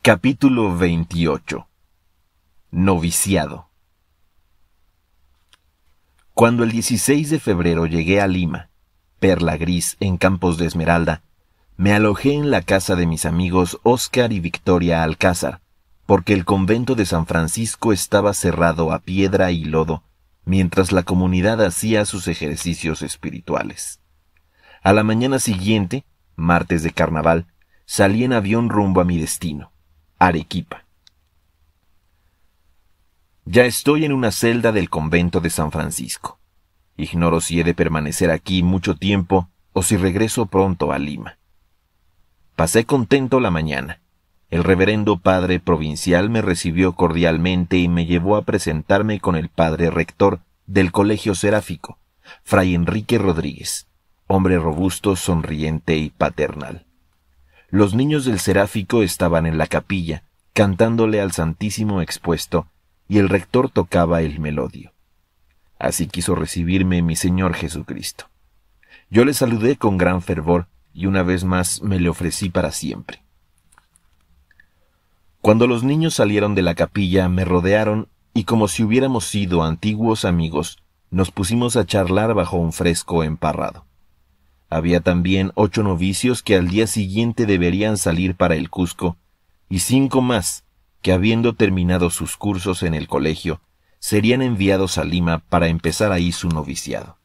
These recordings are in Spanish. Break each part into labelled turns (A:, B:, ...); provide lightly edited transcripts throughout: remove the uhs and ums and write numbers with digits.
A: Capítulo 28. Noviciado. Cuando el 16 de febrero llegué a Lima, perla gris en campos de esmeralda, me alojé en la casa de mis amigos Óscar y Victoria Alcázar, porque el convento de San Francisco estaba cerrado a piedra y lodo, mientras la comunidad hacía sus ejercicios espirituales. A la mañana siguiente, martes de carnaval, salí en avión rumbo a mi destino, Arequipa. Ya estoy en una celda del convento de San Francisco. Ignoro si he de permanecer aquí mucho tiempo o si regreso pronto a Lima. Pasé contento la mañana. El reverendo padre provincial me recibió cordialmente y me llevó a presentarme con el padre rector del colegio seráfico, fray Enrique Rodríguez, hombre robusto, sonriente y paternal. Los niños del seráfico estaban en la capilla, cantándole al Santísimo expuesto, y el rector tocaba el melodio. Así quiso recibirme mi Señor Jesucristo. Yo le saludé con gran fervor, y una vez más me le ofrecí para siempre. Cuando los niños salieron de la capilla, me rodearon, y como si hubiéramos sido antiguos amigos, nos pusimos a charlar bajo un fresco emparrado. Había también 8 novicios que al día siguiente deberían salir para el Cusco, y 5 más que, habiendo terminado sus cursos en el colegio, serían enviados a Lima para empezar ahí su noviciado.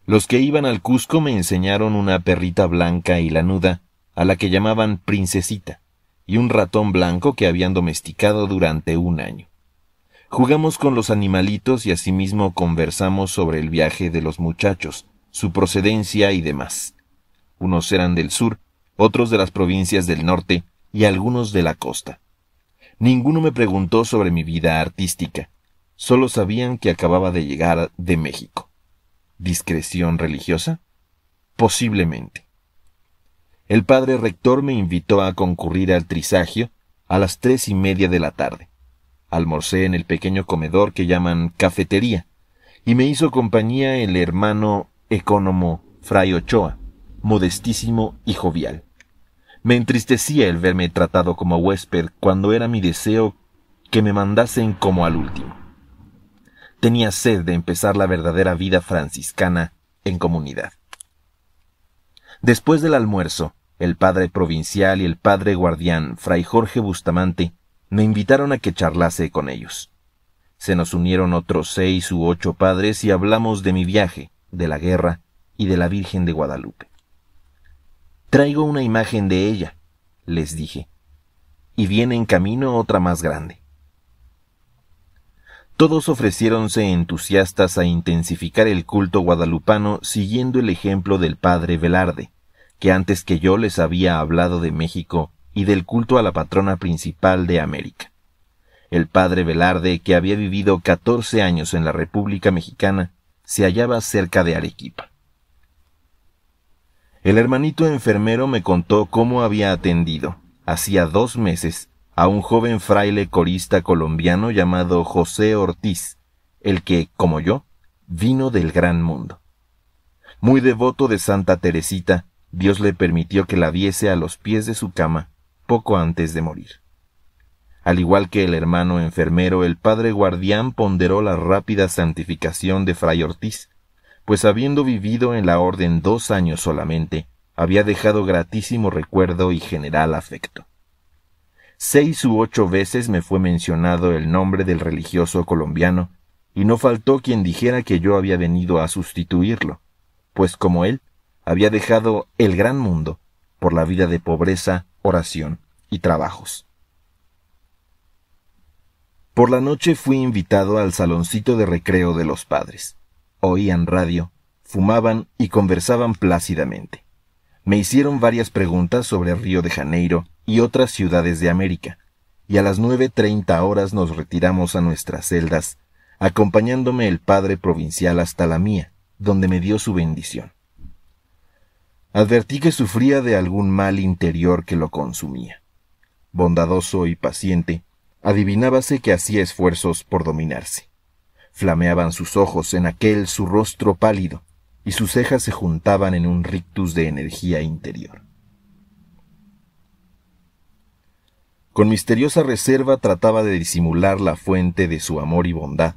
A: Los que iban al Cusco me enseñaron una perrita blanca y lanuda, a la que llamaban Princesita, y un ratón blanco que habían domesticado durante 1 año. Jugamos con los animalitos y asimismo conversamos sobre el viaje de los muchachos, su procedencia y demás. Unos eran del sur, otros de las provincias del norte y algunos de la costa. Ninguno me preguntó sobre mi vida artística, solo sabían que acababa de llegar de México. ¿Discreción religiosa? Posiblemente. El padre rector me invitó a concurrir al trisagio a las 3:30 de la tarde. Almorcé en el pequeño comedor que llaman cafetería, y me hizo compañía el hermano ecónomo fray Ochoa, modestísimo y jovial. Me entristecía el verme tratado como huésped cuando era mi deseo que me mandasen como al último. Tenía sed de empezar la verdadera vida franciscana en comunidad. Después del almuerzo, el padre provincial y el padre guardián, fray Jorge Bustamante, me invitaron a que charlase con ellos. Se nos unieron otros 6 u 8 padres y hablamos de mi viaje, de la guerra y de la Virgen de Guadalupe. Traigo una imagen de ella, les dije, y viene en camino otra más grande. Todos ofreciéronse entusiastas a intensificar el culto guadalupano siguiendo el ejemplo del padre Velarde, que antes que yo les había hablado de México y del culto a la patrona principal de América. El padre Velarde, que había vivido 14 años en la República Mexicana, se hallaba cerca de Arequipa. El hermanito enfermero me contó cómo había atendido, hacía 2 meses, a un joven fraile corista colombiano llamado José Ortiz, el que, como yo, vino del gran mundo. Muy devoto de Santa Teresita, Dios le permitió que la viese a los pies de su cama poco antes de morir. Al igual que el hermano enfermero, el padre guardián ponderó la rápida santificación de fray Ortiz, pues habiendo vivido en la orden 2 años solamente, había dejado gratísimo recuerdo y general afecto. 6 u 8 veces me fue mencionado el nombre del religioso colombiano, y no faltó quien dijera que yo había venido a sustituirlo, pues como él, había dejado el gran mundo por la vida de pobreza, oración y trabajos. Por la noche fui invitado al saloncito de recreo de los padres. Oían radio, fumaban y conversaban plácidamente. Me hicieron varias preguntas sobre Río de Janeiro y otras ciudades de América, y a las 9:30 horas nos retiramos a nuestras celdas, acompañándome el padre provincial hasta la mía, donde me dio su bendición. Advertí que sufría de algún mal interior que lo consumía. Bondadoso y paciente, adivinábase que hacía esfuerzos por dominarse. Flameaban sus ojos en aquel su rostro pálido, y sus cejas se juntaban en un rictus de energía interior. Con misteriosa reserva trataba de disimular la fuente de su amor y bondad.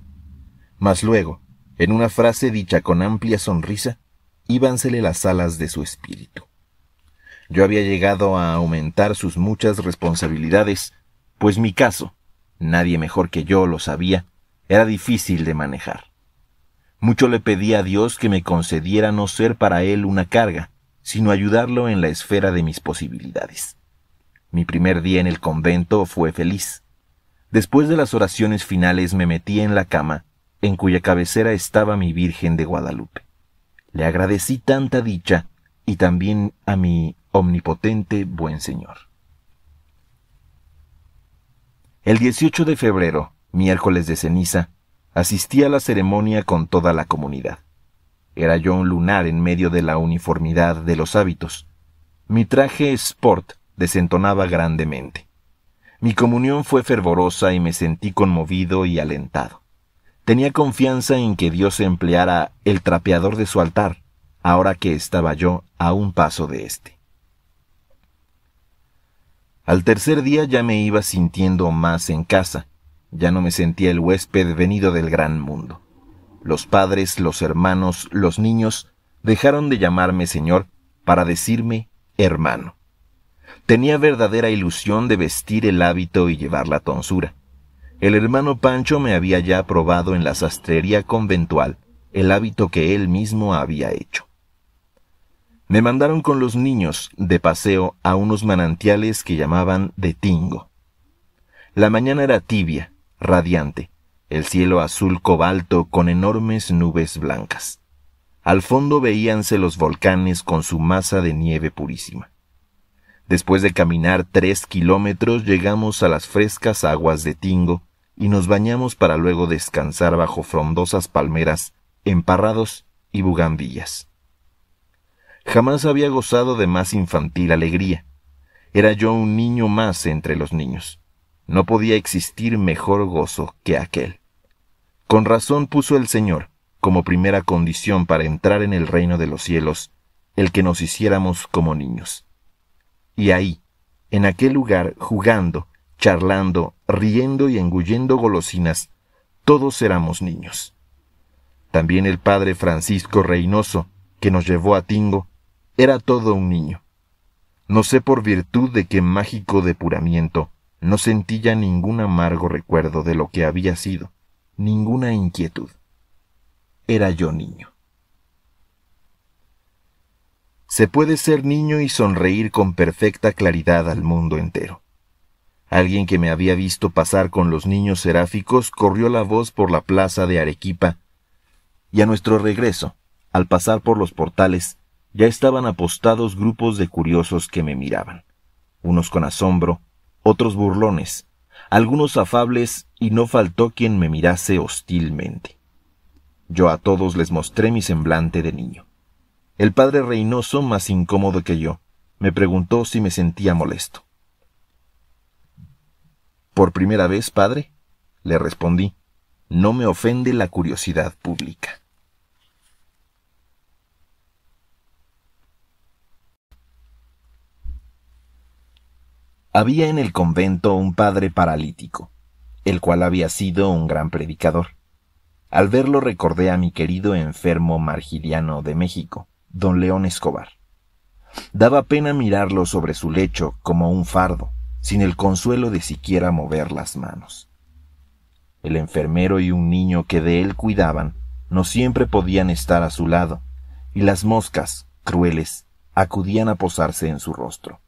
A: Mas luego, en una frase dicha con amplia sonrisa, íbansele las alas de su espíritu. Yo había llegado a aumentar sus muchas responsabilidades, pues mi caso, nadie mejor que yo lo sabía, era difícil de manejar. Mucho le pedí a Dios que me concediera no ser para él una carga, sino ayudarlo en la esfera de mis posibilidades. Mi primer día en el convento fue feliz. Después de las oraciones finales me metí en la cama, en cuya cabecera estaba mi Virgen de Guadalupe. Le agradecí tanta dicha y también a mi omnipotente buen Señor. El 18 de febrero, miércoles de ceniza, asistí a la ceremonia con toda la comunidad. Era yo un lunar en medio de la uniformidad de los hábitos. Mi traje sport desentonaba grandemente. Mi comunión fue fervorosa y me sentí conmovido y alentado. Tenía confianza en que Dios empleara el trapeador de su altar, ahora que estaba yo a un paso de éste. Al tercer día ya me iba sintiendo más en casa. Ya no me sentía el huésped venido del gran mundo. Los padres, los hermanos, los niños dejaron de llamarme señor para decirme hermano. Tenía verdadera ilusión de vestir el hábito y llevar la tonsura. El hermano Pancho me había ya probado en la sastrería conventual el hábito que él mismo había hecho. Me mandaron con los niños de paseo a unos manantiales que llamaban de Tingo. La mañana era tibia, radiante, el cielo azul cobalto con enormes nubes blancas. Al fondo veíanse los volcanes con su masa de nieve purísima. Después de caminar 3 kilómetros llegamos a las frescas aguas de Tingo y nos bañamos para luego descansar bajo frondosas palmeras, emparrados y bugambillas. Jamás había gozado de más infantil alegría. Era yo un niño más entre los niños. No podía existir mejor gozo que aquel. Con razón puso el Señor, como primera condición para entrar en el reino de los cielos, el que nos hiciéramos como niños. Y ahí, en aquel lugar, jugando, charlando, riendo y engullendo golosinas, todos éramos niños. También el padre Francisco Reynoso, que nos llevó a Tingo, era todo un niño. No sé por virtud de qué mágico depuramiento, no sentí ya ningún amargo recuerdo de lo que había sido, ninguna inquietud. Era yo niño. Se puede ser niño y sonreír con perfecta claridad al mundo entero. Alguien que me había visto pasar con los niños seráficos corrió la voz por la plaza de Arequipa, y a nuestro regreso, al pasar por los portales, ya estaban apostados grupos de curiosos que me miraban, unos con asombro, otros burlones, algunos afables, y no faltó quien me mirase hostilmente. Yo a todos les mostré mi semblante de niño. El padre Reynoso, más incómodo que yo, me preguntó si me sentía molesto. «¿Por primera vez, padre?», le respondí. «No me ofende la curiosidad pública». Había en el convento un padre paralítico, el cual había sido un gran predicador. Al verlo recordé a mi querido enfermo margiliano de México, don León Escobar. Daba pena mirarlo sobre su lecho como un fardo, sin el consuelo de siquiera mover las manos. El enfermero y un niño que de él cuidaban no siempre podían estar a su lado, y las moscas, crueles, acudían a posarse en su rostro.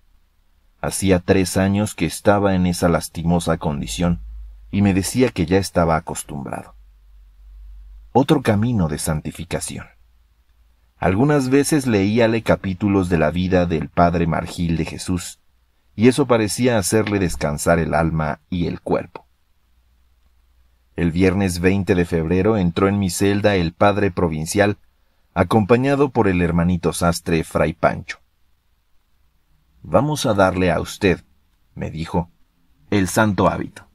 A: Hacía 3 años que estaba en esa lastimosa condición, y me decía que ya estaba acostumbrado. Otro camino de santificación. Algunas veces leíale capítulos de la vida del padre Margil de Jesús, y eso parecía hacerle descansar el alma y el cuerpo. El viernes 20 de febrero entró en mi celda el padre provincial, acompañado por el hermanito sastre Fray Pancho. «Vamos a darle a usted», me dijo, «el santo hábito».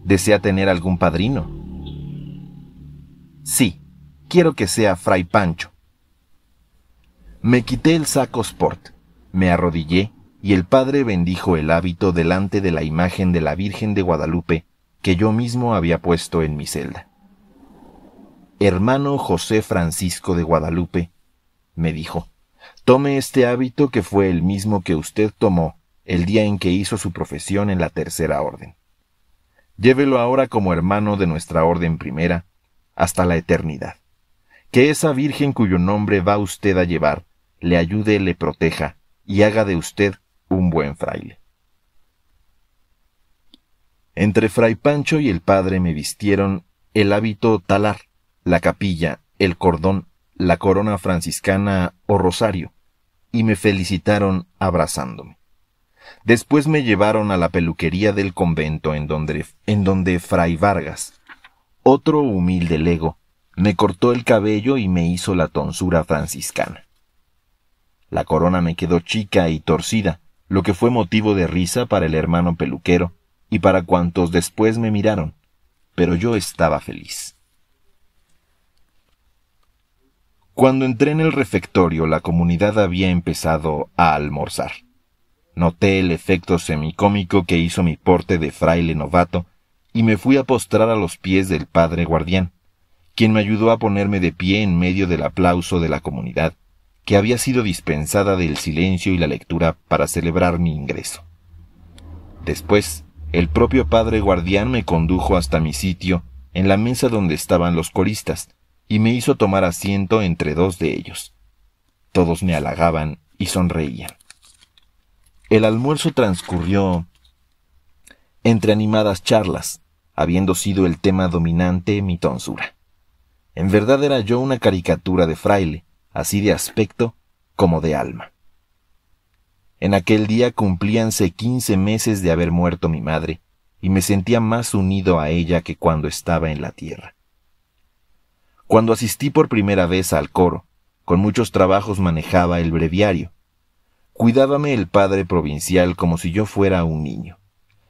A: «¿Desea tener algún padrino?» «Sí, quiero que sea Fray Pancho». Me quité el saco sport, me arrodillé y el padre bendijo el hábito delante de la imagen de la Virgen de Guadalupe que yo mismo había puesto en mi celda. Hermano José Francisco de Guadalupe, me dijo, tome este hábito que fue el mismo que usted tomó el día en que hizo su profesión en la Tercera Orden. Llévelo ahora como hermano de nuestra Orden Primera hasta la eternidad. Que esa Virgen cuyo nombre va usted a llevar le ayude, le proteja y haga de usted un buen fraile. Entre Fray Pancho y el padre me vistieron el hábito talar, la capilla, el cordón, la corona franciscana o rosario, y me felicitaron abrazándome. Después me llevaron a la peluquería del convento en donde Fray Vargas, otro humilde lego, me cortó el cabello y me hizo la tonsura franciscana. La corona me quedó chica y torcida, lo que fue motivo de risa para el hermano peluquero y para cuantos después me miraron, pero yo estaba feliz. Cuando entré en el refectorio, la comunidad había empezado a almorzar. Noté el efecto semicómico que hizo mi porte de fraile novato y me fui a postrar a los pies del padre guardián, quien me ayudó a ponerme de pie en medio del aplauso de la comunidad, que había sido dispensada del silencio y la lectura para celebrar mi ingreso. Después, el propio padre guardián me condujo hasta mi sitio en la mesa donde estaban los coristas y me hizo tomar asiento entre dos de ellos. Todos me halagaban y sonreían. El almuerzo transcurrió entre animadas charlas, habiendo sido el tema dominante mi tonsura. En verdad era yo una caricatura de fraile, así de aspecto como de alma. En aquel día cumplíanse 15 meses de haber muerto mi madre, y me sentía más unido a ella que cuando estaba en la tierra. Cuando asistí por primera vez al coro, con muchos trabajos manejaba el breviario. Cuidábame el padre provincial como si yo fuera un niño.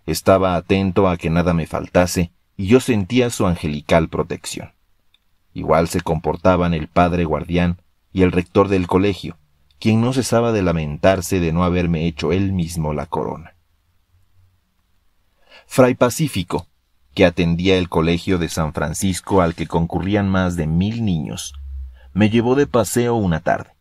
A: Estaba atento a que nada me faltase, y yo sentía su angelical protección. Igual se comportaban el padre guardián y el rector del colegio, quien no cesaba de lamentarse de no haberme hecho él mismo la corona. Fray Pacífico, que atendía el colegio de San Francisco al que concurrían más de 1000 niños, me llevó de paseo una tarde.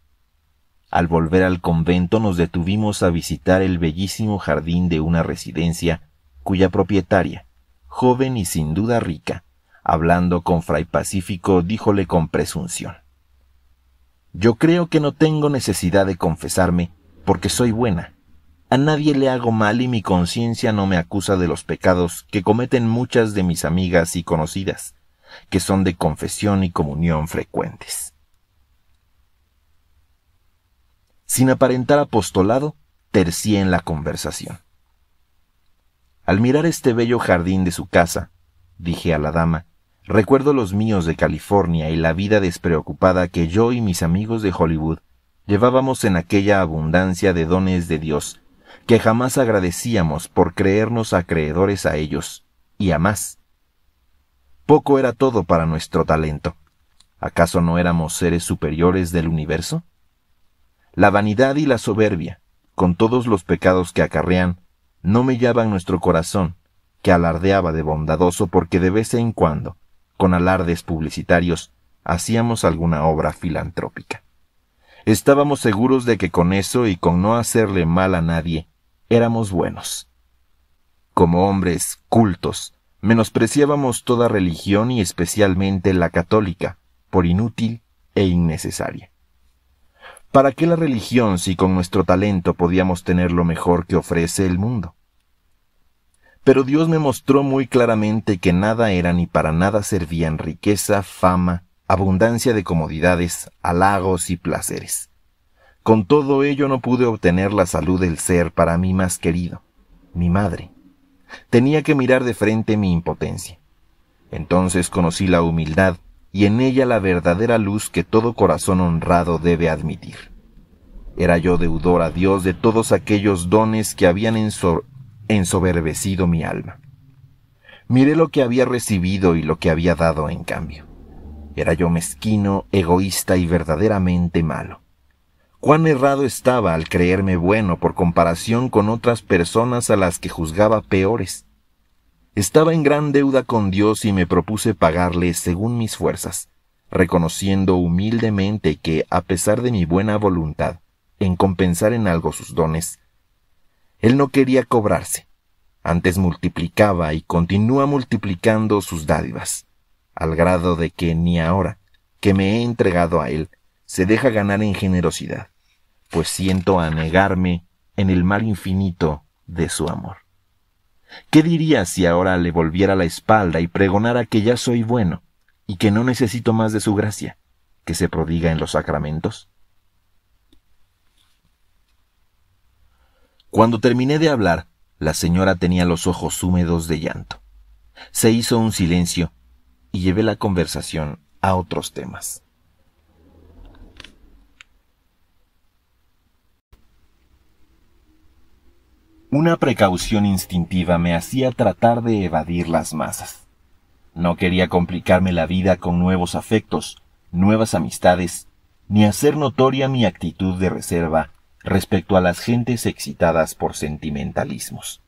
A: Al volver al convento nos detuvimos a visitar el bellísimo jardín de una residencia cuya propietaria, joven y sin duda rica, hablando con Fray Pacífico, díjole con presunción: «Yo creo que no tengo necesidad de confesarme, porque soy buena. A nadie le hago mal y mi conciencia no me acusa de los pecados que cometen muchas de mis amigas y conocidas, que son de confesión y comunión frecuentes». Sin aparentar apostolado, tercié en la conversación. Al mirar este bello jardín de su casa, dije a la dama, recuerdo los míos de California y la vida despreocupada que yo y mis amigos de Hollywood llevábamos en aquella abundancia de dones de Dios, que jamás agradecíamos por creernos acreedores a ellos, y a más. Poco era todo para nuestro talento. ¿Acaso no éramos seres superiores del universo? La vanidad y la soberbia, con todos los pecados que acarrean, no mellaban nuestro corazón, que alardeaba de bondadoso porque de vez en cuando, con alardes publicitarios, hacíamos alguna obra filantrópica. Estábamos seguros de que con eso y con no hacerle mal a nadie, éramos buenos. Como hombres cultos, menospreciábamos toda religión y especialmente la católica, por inútil e innecesaria. ¿Para qué la religión si con nuestro talento podíamos tener lo mejor que ofrece el mundo? Pero Dios me mostró muy claramente que nada era ni para nada servían riqueza, fama, abundancia de comodidades, halagos y placeres. Con todo ello no pude obtener la salud del ser para mí más querido, mi madre. Tenía que mirar de frente mi impotencia. Entonces conocí la humildad y en ella la verdadera luz que todo corazón honrado debe admitir. Era yo deudor a Dios de todos aquellos dones que habían ensoberbecido mi alma. Miré lo que había recibido y lo que había dado en cambio. Era yo mezquino, egoísta y verdaderamente malo. Cuán errado estaba al creerme bueno por comparación con otras personas a las que juzgaba peores. Estaba en gran deuda con Dios y me propuse pagarle según mis fuerzas, reconociendo humildemente que, a pesar de mi buena voluntad en compensar en algo sus dones, Él no quería cobrarse, antes multiplicaba y continúa multiplicando sus dádivas, al grado de que ni ahora, que me he entregado a Él, se deja ganar en generosidad, pues siento anegarme en el mar infinito de su amor. ¿Qué diría si ahora le volviera la espalda y pregonara que ya soy bueno y que no necesito más de su gracia, que se prodiga en los sacramentos? Cuando terminé de hablar, la señora tenía los ojos húmedos de llanto. Se hizo un silencio y llevé la conversación a otros temas. Una precaución instintiva me hacía tratar de evadir las masas. No quería complicarme la vida con nuevos afectos, nuevas amistades, ni hacer notoria mi actitud de reserva respecto a las gentes excitadas por sentimentalismos.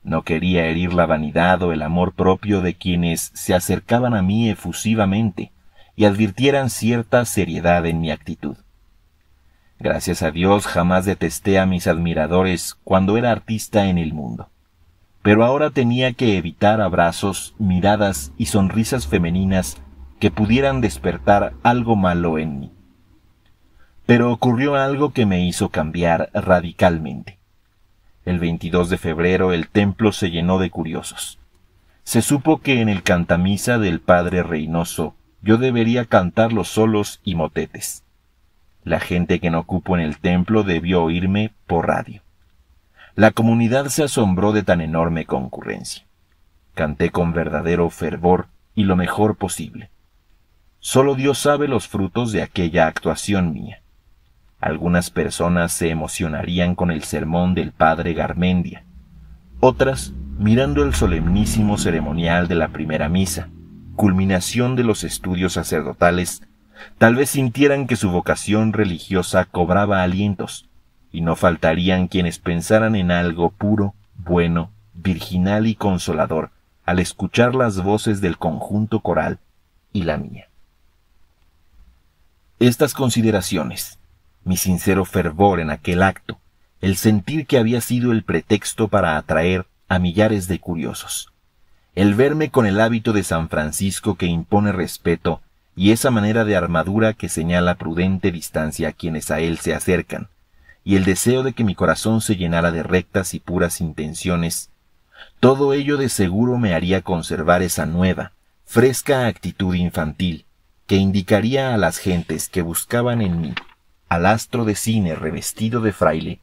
A: No quería herir la vanidad o el amor propio de quienes se acercaban a mí efusivamente y advirtieran cierta seriedad en mi actitud. Gracias a Dios jamás detesté a mis admiradores cuando era artista en el mundo. Pero ahora tenía que evitar abrazos, miradas y sonrisas femeninas que pudieran despertar algo malo en mí. Pero ocurrió algo que me hizo cambiar radicalmente. El 22 de febrero el templo se llenó de curiosos. Se supo que en el cantamisa del padre Reynoso yo debería cantar los solos y motetes. La gente que no cupo en el templo debió oírme por radio. La comunidad se asombró de tan enorme concurrencia. Canté con verdadero fervor y lo mejor posible. Solo Dios sabe los frutos de aquella actuación mía. Algunas personas se emocionarían con el sermón del padre Garmendia. Otras, mirando el solemnísimo ceremonial de la primera misa, culminación de los estudios sacerdotales, tal vez sintieran que su vocación religiosa cobraba alientos, y no faltarían quienes pensaran en algo puro, bueno, virginal y consolador al escuchar las voces del conjunto coral y la mía. Estas consideraciones, mi sincero fervor en aquel acto, el sentir que había sido el pretexto para atraer a millares de curiosos, el verme con el hábito de San Francisco que impone respeto y esa manera de armadura que señala prudente distancia a quienes a él se acercan, y el deseo de que mi corazón se llenara de rectas y puras intenciones, todo ello de seguro me haría conservar esa nueva, fresca actitud infantil, que indicaría a las gentes que buscaban en mí al astro de cine revestido de fraile,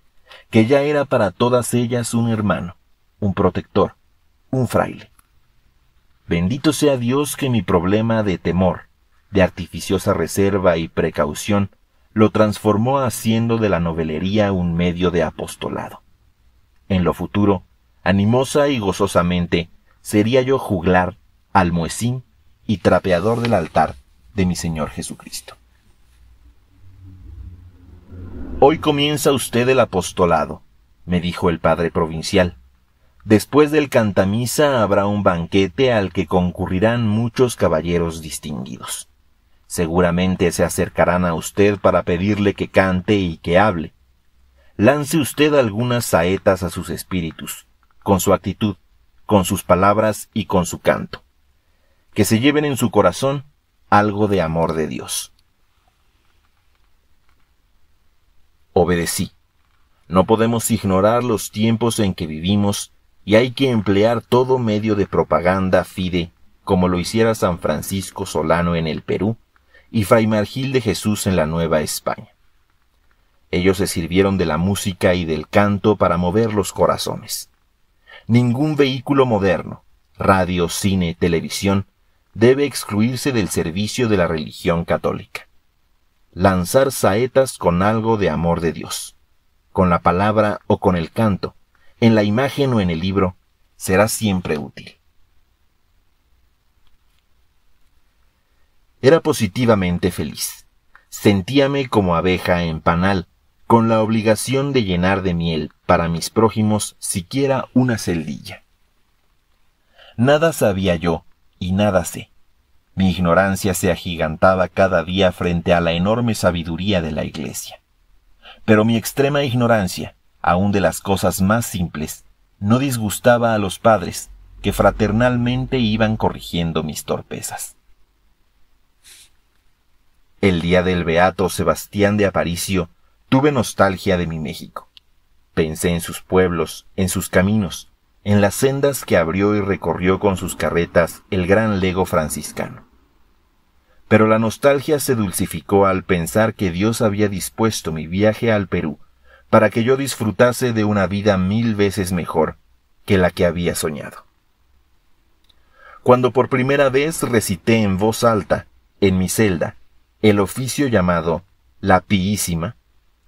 A: que ya era para todas ellas un hermano, un protector, un fraile. Bendito sea Dios que mi problema de temor, de artificiosa reserva y precaución, lo transformó haciendo de la novelería un medio de apostolado. En lo futuro, animosa y gozosamente, sería yo juglar, almuecín y trapeador del altar de mi Señor Jesucristo. Hoy comienza usted el apostolado, me dijo el padre provincial. Después del cantamisa habrá un banquete al que concurrirán muchos caballeros distinguidos. Seguramente se acercarán a usted para pedirle que cante y que hable. Lance usted algunas saetas a sus espíritus, con su actitud, con sus palabras y con su canto. Que se lleven en su corazón algo de amor de Dios. Obedecí. No podemos ignorar los tiempos en que vivimos y hay que emplear todo medio de propaganda fide, como lo hiciera San Francisco Solano en el Perú y Fray Margil de Jesús en la Nueva España. Ellos se sirvieron de la música y del canto para mover los corazones. Ningún vehículo moderno, radio, cine, televisión, debe excluirse del servicio de la religión católica. Lanzar saetas con algo de amor de Dios, con la palabra o con el canto, en la imagen o en el libro, será siempre útil. Era positivamente feliz. Sentíame como abeja en panal, con la obligación de llenar de miel para mis prójimos siquiera una celdilla. Nada sabía yo, y nada sé. Mi ignorancia se agigantaba cada día frente a la enorme sabiduría de la Iglesia. Pero mi extrema ignorancia, aun de las cosas más simples, no disgustaba a los padres, que fraternalmente iban corrigiendo mis torpezas. El día del beato Sebastián de Aparicio, tuve nostalgia de mi México. Pensé en sus pueblos, en sus caminos, en las sendas que abrió y recorrió con sus carretas el gran lego franciscano. Pero la nostalgia se dulcificó al pensar que Dios había dispuesto mi viaje al Perú para que yo disfrutase de una vida 1000 veces mejor que la que había soñado. Cuando por primera vez recité en voz alta, en mi celda, el oficio llamado La Piísima,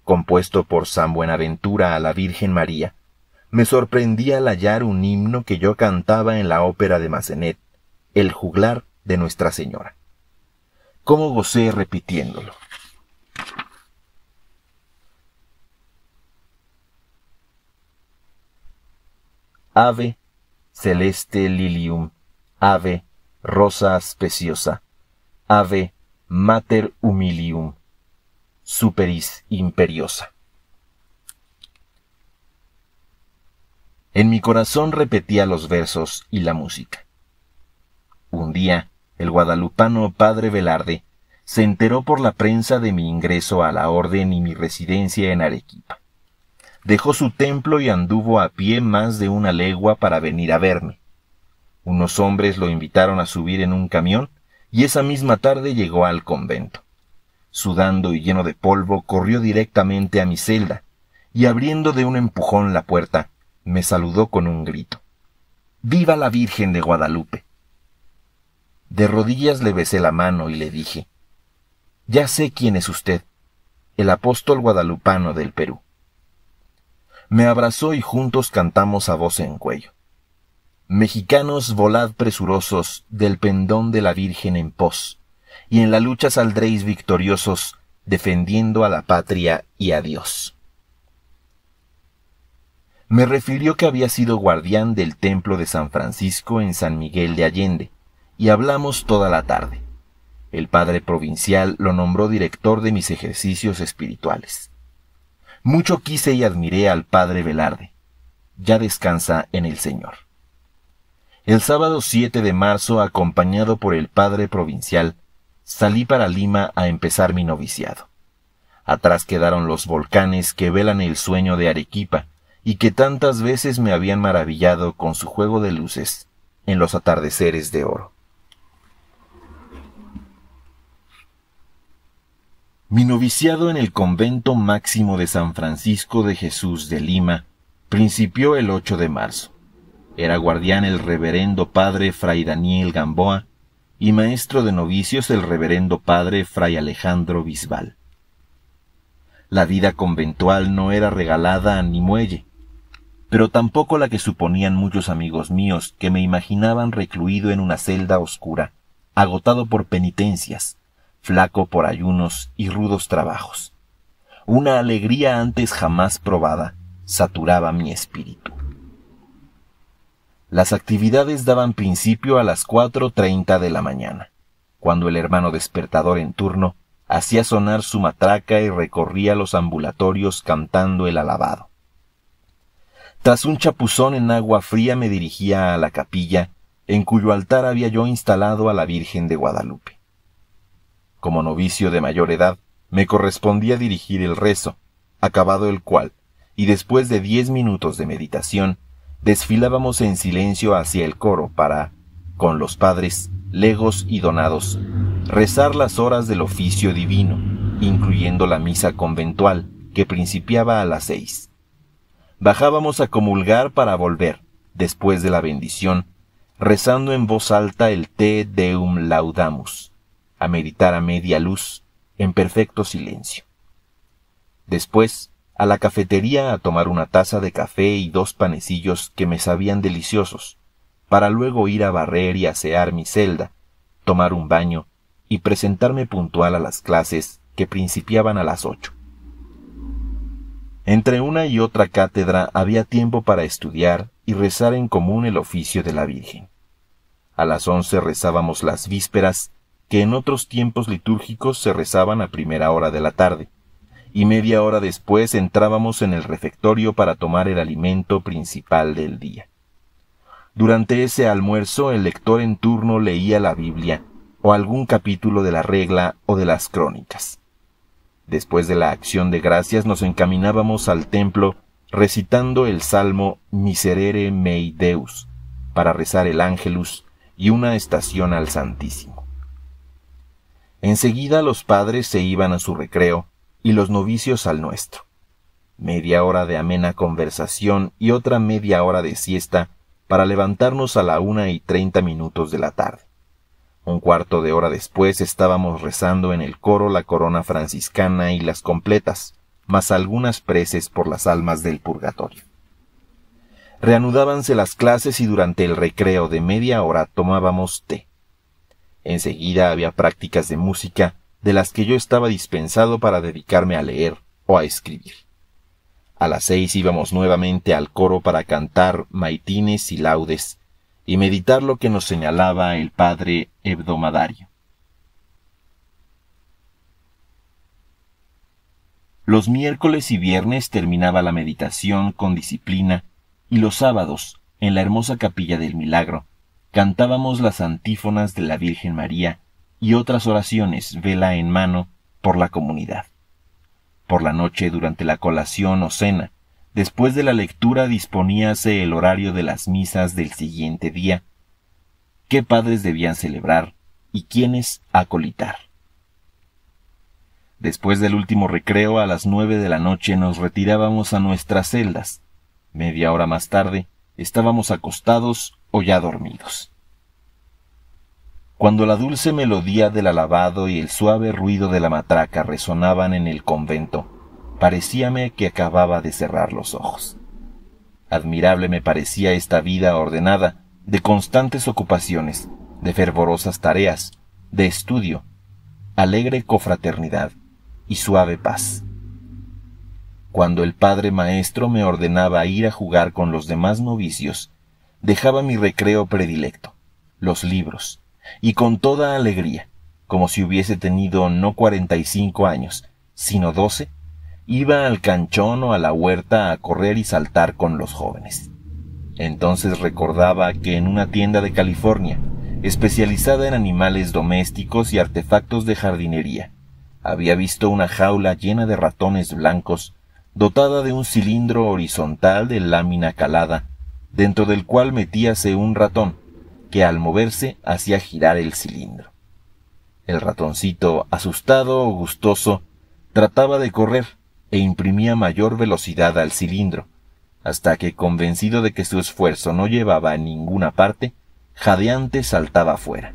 A: compuesto por San Buenaventura a la Virgen María, me sorprendí al hallar un himno que yo cantaba en la ópera de Massenet, El Juglar de Nuestra Señora. ¿Cómo gocé repitiéndolo? Ave, celeste lilium, ave, rosa speciosa, ave, mater humilium, superis imperiosa. En mi corazón repetía los versos y la música. Un día, el guadalupano padre Velarde se enteró por la prensa de mi ingreso a la orden y mi residencia en Arequipa. Dejó su templo y anduvo a pie más de 1 legua para venir a verme. Unos hombres lo invitaron a subir en un camión y esa misma tarde llegó al convento. Sudando y lleno de polvo, corrió directamente a mi celda y abriendo de un empujón la puerta, me saludó con un grito. ¡Viva la Virgen de Guadalupe! De rodillas le besé la mano y le dije, ya sé quién es usted, el apóstol guadalupano del Perú. Me abrazó y juntos cantamos a voz en cuello. Mexicanos, volad presurosos del pendón de la Virgen en pos, y en la lucha saldréis victoriosos, defendiendo a la patria y a Dios. Me refirió que había sido guardián del templo de San Francisco en San Miguel de Allende, y hablamos toda la tarde. El padre provincial lo nombró director de mis ejercicios espirituales. Mucho quise y admiré al padre Velarde. Ya descansa en el Señor. El sábado 7 de marzo, acompañado por el padre provincial, salí para Lima a empezar mi noviciado. Atrás quedaron los volcanes que velan el sueño de Arequipa, y que tantas veces me habían maravillado con su juego de luces en los atardeceres de oro. Mi noviciado en el convento máximo de San Francisco de Jesús de Lima principió el 8 de marzo. Era guardián el reverendo padre Fray Daniel Gamboa y maestro de novicios el reverendo padre Fray Alejandro Bisbal. La vida conventual no era regalada ni muelle, pero tampoco la que suponían muchos amigos míos que me imaginaban recluido en una celda oscura, agotado por penitencias, flaco por ayunos y rudos trabajos. Una alegría antes jamás probada saturaba mi espíritu. Las actividades daban principio a las 4:30 de la mañana, cuando el hermano despertador en turno hacía sonar su matraca y recorría los ambulatorios cantando el alabado. Tras un chapuzón en agua fría me dirigía a la capilla, en cuyo altar había yo instalado a la Virgen de Guadalupe. Como novicio de mayor edad, me correspondía dirigir el rezo, acabado el cual, y después de 10 minutos de meditación, desfilábamos en silencio hacia el coro para, con los padres, legos y donados, rezar las horas del oficio divino, incluyendo la misa conventual, que principiaba a las 6. Bajábamos a comulgar para volver, después de la bendición, rezando en voz alta el Te Deum Laudamus, a meditar a media luz, en perfecto silencio. Después, a la cafetería a tomar una taza de café y 2 panecillos que me sabían deliciosos, para luego ir a barrer y asear mi celda, tomar un baño y presentarme puntual a las clases que principiaban a las 8. Entre una y otra cátedra había tiempo para estudiar y rezar en común el oficio de la Virgen. A las 11 rezábamos las vísperas, que en otros tiempos litúrgicos se rezaban a primera hora de la tarde, y media hora después entrábamos en el refectorio para tomar el alimento principal del día. Durante ese almuerzo el lector en turno leía la Biblia o algún capítulo de la Regla o de las Crónicas. Después de la acción de gracias nos encaminábamos al templo recitando el salmo Miserere mei Deus para rezar el Ángelus y una estación al Santísimo. Enseguida los padres se iban a su recreo y los novicios al nuestro. Media hora de amena conversación y otra media hora de siesta para levantarnos a la 1:30 de la tarde. Un cuarto de hora después estábamos rezando en el coro la corona franciscana y las completas, más algunas preces por las almas del purgatorio. Reanudábanse las clases y durante el recreo de media hora tomábamos té. Enseguida había prácticas de música, de las que yo estaba dispensado para dedicarme a leer o a escribir. A las 6 íbamos nuevamente al coro para cantar maitines y laudes y meditar lo que nos señalaba el padre hebdomadario. Los miércoles y viernes terminaba la meditación con disciplina y los sábados, en la hermosa capilla del Milagro, cantábamos las antífonas de la Virgen María y otras oraciones, vela en mano, por la comunidad. Por la noche, durante la colación o cena, después de la lectura disponíase el horario de las misas del siguiente día, qué padres debían celebrar y quiénes acolitar. Después del último recreo, a las 9 de la noche nos retirábamos a nuestras celdas. Media hora más tarde, estábamos acostados o ya dormidos. Cuando la dulce melodía del alabado y el suave ruido de la matraca resonaban en el convento, parecíame que acababa de cerrar los ojos. Admirable me parecía esta vida ordenada, de constantes ocupaciones, de fervorosas tareas, de estudio, alegre confraternidad y suave paz. Cuando el padre maestro me ordenaba ir a jugar con los demás novicios, dejaba mi recreo predilecto, los libros, y con toda alegría, como si hubiese tenido no 45 años, sino 12, iba al canchón o a la huerta a correr y saltar con los jóvenes. Entonces recordaba que en una tienda de California, especializada en animales domésticos y artefactos de jardinería, había visto una jaula llena de ratones blancos, dotada de un cilindro horizontal de lámina calada, dentro del cual metíase un ratón, que al moverse hacía girar el cilindro. El ratoncito, asustado o gustoso, trataba de correr e imprimía mayor velocidad al cilindro, hasta que, convencido de que su esfuerzo no llevaba a ninguna parte, jadeante saltaba fuera.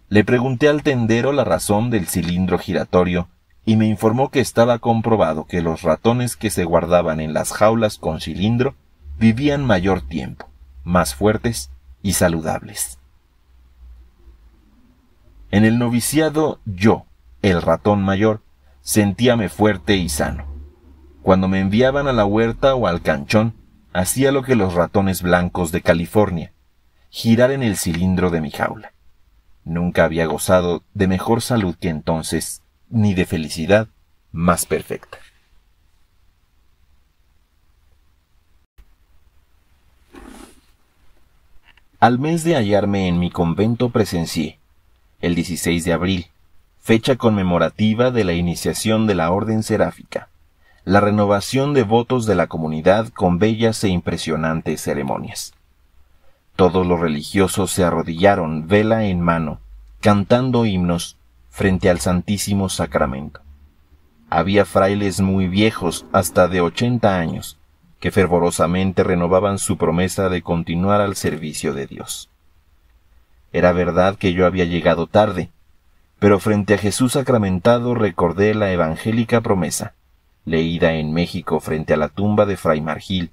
A: Le pregunté al tendero la razón del cilindro giratorio y me informó que estaba comprobado que los ratones que se guardaban en las jaulas con cilindro vivían mayor tiempo, más fuertes y saludables. En el noviciado yo, el ratón mayor, sentíame fuerte y sano. Cuando me enviaban a la huerta o al canchón, hacía lo que los ratones blancos de California, girar en el cilindro de mi jaula. Nunca había gozado de mejor salud que entonces, ni de felicidad más perfecta. Al mes de hallarme en mi convento presencié, el 16 de abril, fecha conmemorativa de la iniciación de la Orden Seráfica, la renovación de votos de la comunidad con bellas e impresionantes ceremonias. Todos los religiosos se arrodillaron, vela en mano, cantando himnos frente al Santísimo Sacramento. Había frailes muy viejos, hasta de 80 años, que fervorosamente renovaban su promesa de continuar al servicio de Dios. Era verdad que yo había llegado tarde, pero frente a Jesús sacramentado recordé la evangélica promesa, leída en México frente a la tumba de Fray Margil,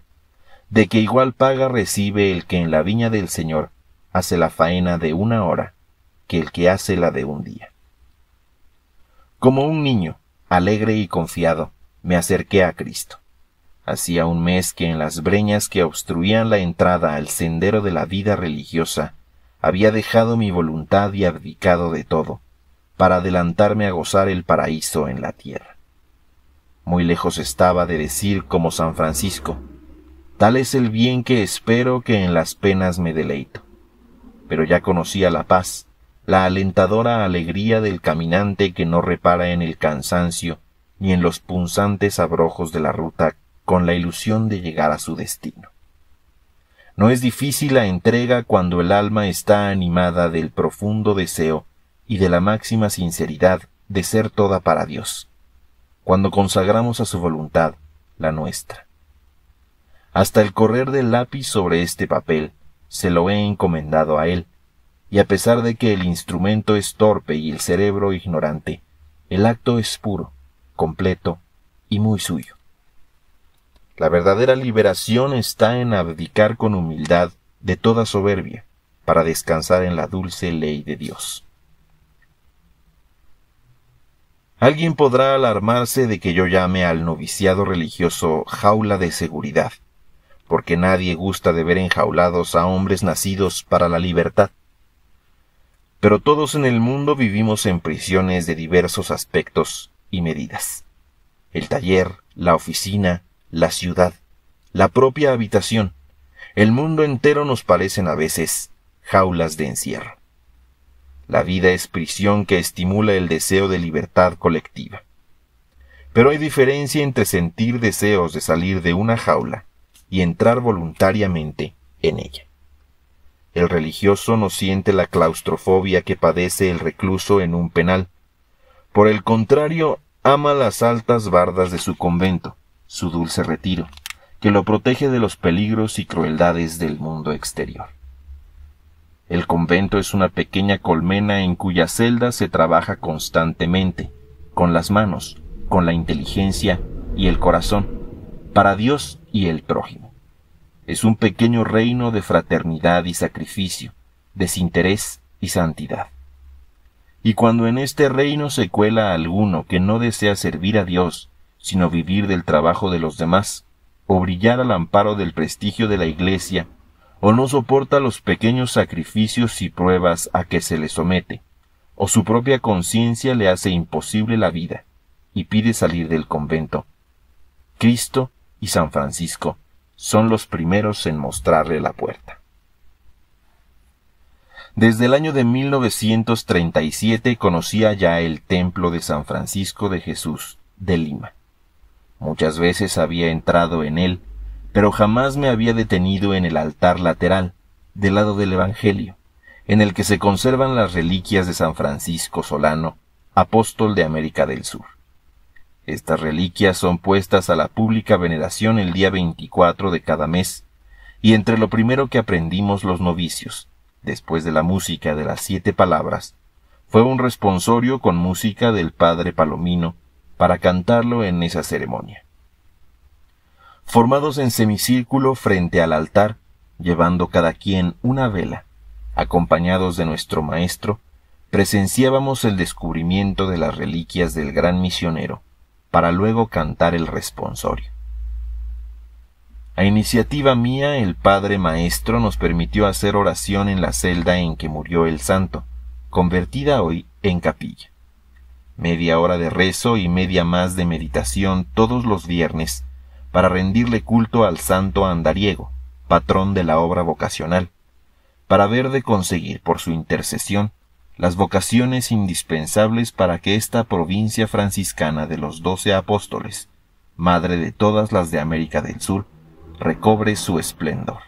A: de que igual paga recibe el que en la viña del Señor hace la faena de 1 hora, que el que hace la de 1 día. Como un niño, alegre y confiado, me acerqué a Cristo. Hacía un mes que en las breñas que obstruían la entrada al sendero de la vida religiosa, había dejado mi voluntad y abdicado de todo, para adelantarme a gozar el paraíso en la tierra. Muy lejos estaba de decir como San Francisco, tal es el bien que espero que en las penas me deleito. Pero ya conocía la paz, la alentadora alegría del caminante que no repara en el cansancio ni en los punzantes abrojos de la ruta con la ilusión de llegar a su destino. No es difícil la entrega cuando el alma está animada del profundo deseo y de la máxima sinceridad de ser toda para Dios, cuando consagramos a su voluntad la nuestra. Hasta el correr del lápiz sobre este papel se lo he encomendado a Él, y a pesar de que el instrumento es torpe y el cerebro ignorante, el acto es puro, completo y muy suyo. La verdadera liberación está en abdicar con humildad de toda soberbia, para descansar en la dulce ley de Dios. Alguien podrá alarmarse de que yo llame al noviciado religioso jaula de seguridad, porque nadie gusta de ver enjaulados a hombres nacidos para la libertad. Pero todos en el mundo vivimos en prisiones de diversos aspectos y medidas. El taller, la oficina, la ciudad, la propia habitación, el mundo entero nos parecen a veces jaulas de encierro. La vida es prisión que estimula el deseo de libertad colectiva. Pero hay diferencia entre sentir deseos de salir de una jaula y entrar voluntariamente en ella. El religioso no siente la claustrofobia que padece el recluso en un penal. Por el contrario, ama las altas bardas de su convento, su dulce retiro, que lo protege de los peligros y crueldades del mundo exterior. El convento es una pequeña colmena en cuya celda se trabaja constantemente, con las manos, con la inteligencia y el corazón, para Dios y el prójimo. Es un pequeño reino de fraternidad y sacrificio, desinterés y santidad. Y cuando en este reino se cuela alguno que no desea servir a Dios, sino vivir del trabajo de los demás, o brillar al amparo del prestigio de la Iglesia, o no soporta los pequeños sacrificios y pruebas a que se le somete, o su propia conciencia le hace imposible la vida, y pide salir del convento, Cristo y San Francisco son los primeros en mostrarle la puerta. Desde el año de 1937 conocía ya el templo de San Francisco de Jesús de Lima. Muchas veces había entrado en él, pero jamás me había detenido en el altar lateral, del lado del Evangelio, en el que se conservan las reliquias de San Francisco Solano, apóstol de América del Sur. Estas reliquias son puestas a la pública veneración el día 24 de cada mes, y entre lo primero que aprendimos los novicios, después de la música de las 7 palabras, fue un responsorio con música del padre Palomino para cantarlo en esa ceremonia. Formados en semicírculo frente al altar, llevando cada quien una vela, acompañados de nuestro maestro, presenciábamos el descubrimiento de las reliquias del gran misionero, para luego cantar el responsorio. A iniciativa mía, el padre maestro nos permitió hacer oración en la celda en que murió el santo, convertida hoy en capilla. Media hora de rezo y media más de meditación todos los viernes para rendirle culto al santo andariego, patrón de la obra vocacional, para ver de conseguir por su intercesión las vocaciones indispensables para que esta provincia franciscana de los 12 apóstoles, madre de todas las de América del Sur, recobre su esplendor.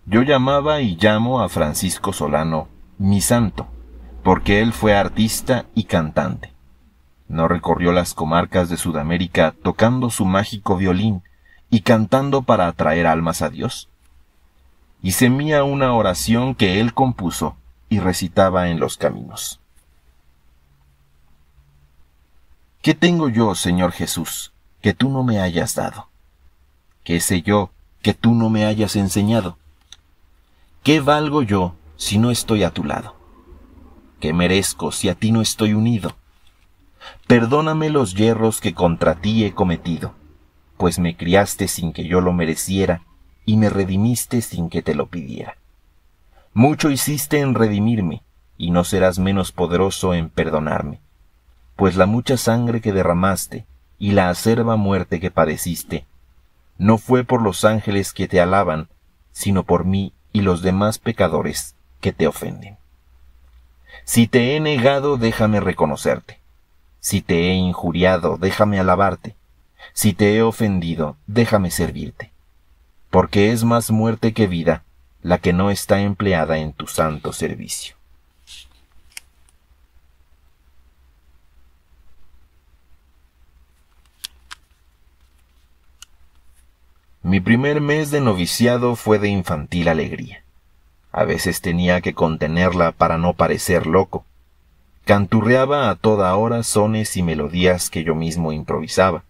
A: Yo llamaba y llamo a Francisco Solano mi santo, porque él fue artista y cantante. No recorrió las comarcas de Sudamérica tocando su mágico violín y cantando para atraer almas a Dios. Hice mía una oración que él compuso y recitaba en los caminos. ¿Qué tengo yo, Señor Jesús, que tú no me hayas dado? ¿Qué sé yo que tú no me hayas enseñado? ¿Qué valgo yo si no estoy a tu lado? ¿Qué merezco si a ti no estoy unido? Perdóname los yerros que contra ti he cometido, pues me criaste sin que yo lo mereciera y me redimiste sin que te lo pidiera. Mucho hiciste en redimirme, y no serás menos poderoso en perdonarme, pues la mucha sangre que derramaste y la acerba muerte que padeciste, no fue por los ángeles que te alaban, sino por mí y los demás pecadores que te ofenden. Si te he negado, déjame reconocerte. Si te he injuriado, déjame alabarte. Si te he ofendido, déjame servirte. Porque es más muerte que vida la que no está empleada en tu santo servicio. Mi primer mes de noviciado fue de infantil alegría. A veces tenía que contenerla para no parecer loco. Canturreaba a toda hora sones y melodías que yo mismo improvisaba,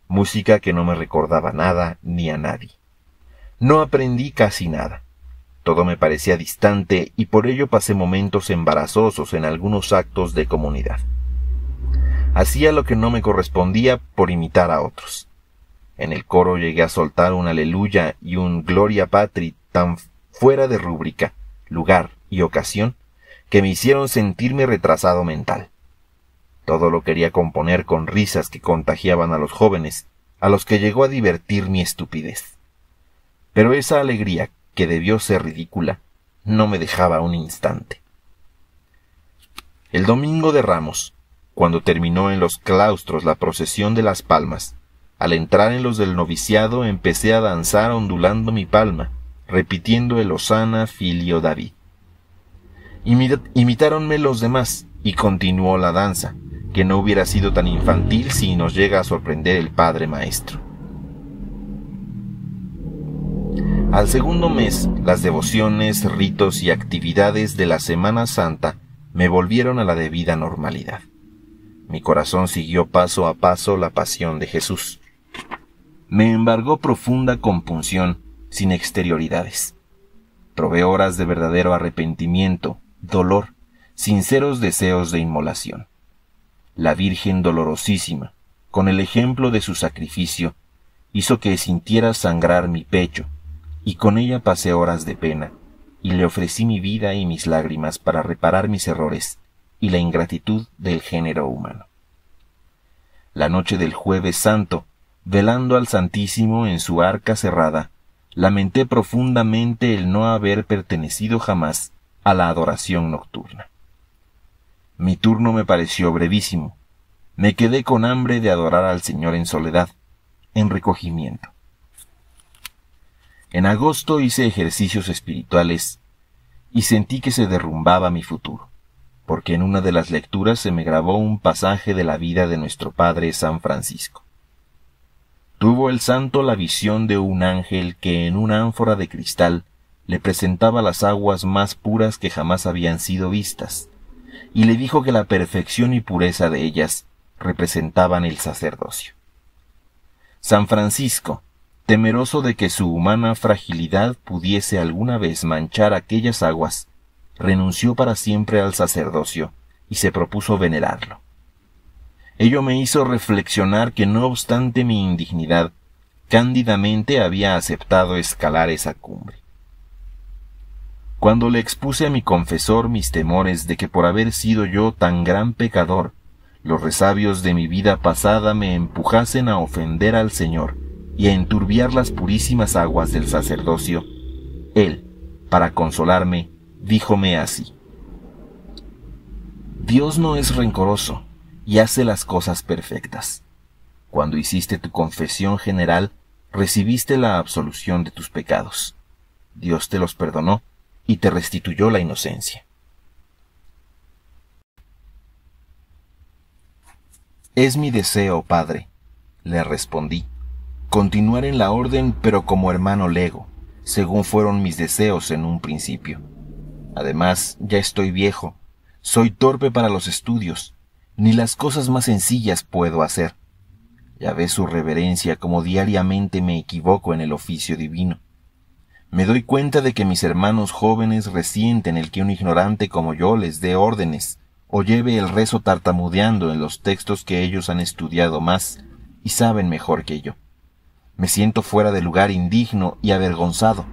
A: música que no me recordaba nada ni a nadie. No aprendí casi nada. Todo me parecía distante y por ello pasé momentos embarazosos en algunos actos de comunidad. Hacía lo que no me correspondía por imitar a otros. En el coro llegué a soltar un aleluya y un gloria patri tan fuera de rúbrica, lugar y ocasión que me hicieron sentirme retrasado mental. Todo lo quería componer con risas que contagiaban a los jóvenes, a los que llegó a divertir mi estupidez. Pero esa alegría, que debió ser ridícula, no me dejaba un instante. El domingo de Ramos, cuando terminó en los claustros la procesión de las palmas, al entrar en los del noviciado empecé a danzar ondulando mi palma, repitiendo el Hosanna Filio David. Imitáronme los demás y continuó la danza, que no hubiera sido tan infantil si nos llega a sorprender el Padre Maestro. Al segundo mes, las devociones, ritos y actividades de la Semana Santa me volvieron a la debida normalidad. Mi corazón siguió paso a paso la pasión de Jesús. Me embargó profunda compunción, sin exterioridades. Probé horas de verdadero arrepentimiento, dolor, sinceros deseos de inmolación. La Virgen dolorosísima, con el ejemplo de su sacrificio, hizo que sintiera sangrar mi pecho, y con ella pasé horas de pena, y le ofrecí mi vida y mis lágrimas para reparar mis errores y la ingratitud del género humano. La noche del Jueves Santo, velando al Santísimo en su arca cerrada, lamenté profundamente el no haber pertenecido jamás a la adoración nocturna. Mi turno me pareció brevísimo. Me quedé con hambre de adorar al Señor en soledad, en recogimiento. En agosto hice ejercicios espirituales y sentí que se derrumbaba mi futuro, porque en una de las lecturas se me grabó un pasaje de la vida de nuestro Padre San Francisco. Tuvo el santo la visión de un ángel que en una ánfora de cristal le presentaba las aguas más puras que jamás habían sido vistas, y le dijo que la perfección y pureza de ellas representaban el sacerdocio. San Francisco, temeroso de que su humana fragilidad pudiese alguna vez manchar aquellas aguas, renunció para siempre al sacerdocio y se propuso venerarlo. Ello me hizo reflexionar que no obstante mi indignidad, cándidamente había aceptado escalar esa cumbre. Cuando le expuse a mi confesor mis temores de que por haber sido yo tan gran pecador, los resabios de mi vida pasada me empujasen a ofender al Señor y a enturbiar las purísimas aguas del sacerdocio, él, para consolarme, díjome así: Dios no es rencoroso y hace las cosas perfectas. Cuando hiciste tu confesión general, recibiste la absolución de tus pecados. Dios te los perdonó y te restituyó la inocencia. Es mi deseo, Padre, le respondí, continuar en la orden pero como hermano lego, según fueron mis deseos en un principio. Además, ya estoy viejo, soy torpe para los estudios, ni las cosas más sencillas puedo hacer. Ya ve su reverencia como diariamente me equivoco en el oficio divino. Me doy cuenta de que mis hermanos jóvenes resienten el que un ignorante como yo les dé órdenes, o lleve el rezo tartamudeando en los textos que ellos han estudiado más y saben mejor que yo. Me siento fuera de lugar, indigno y avergonzado.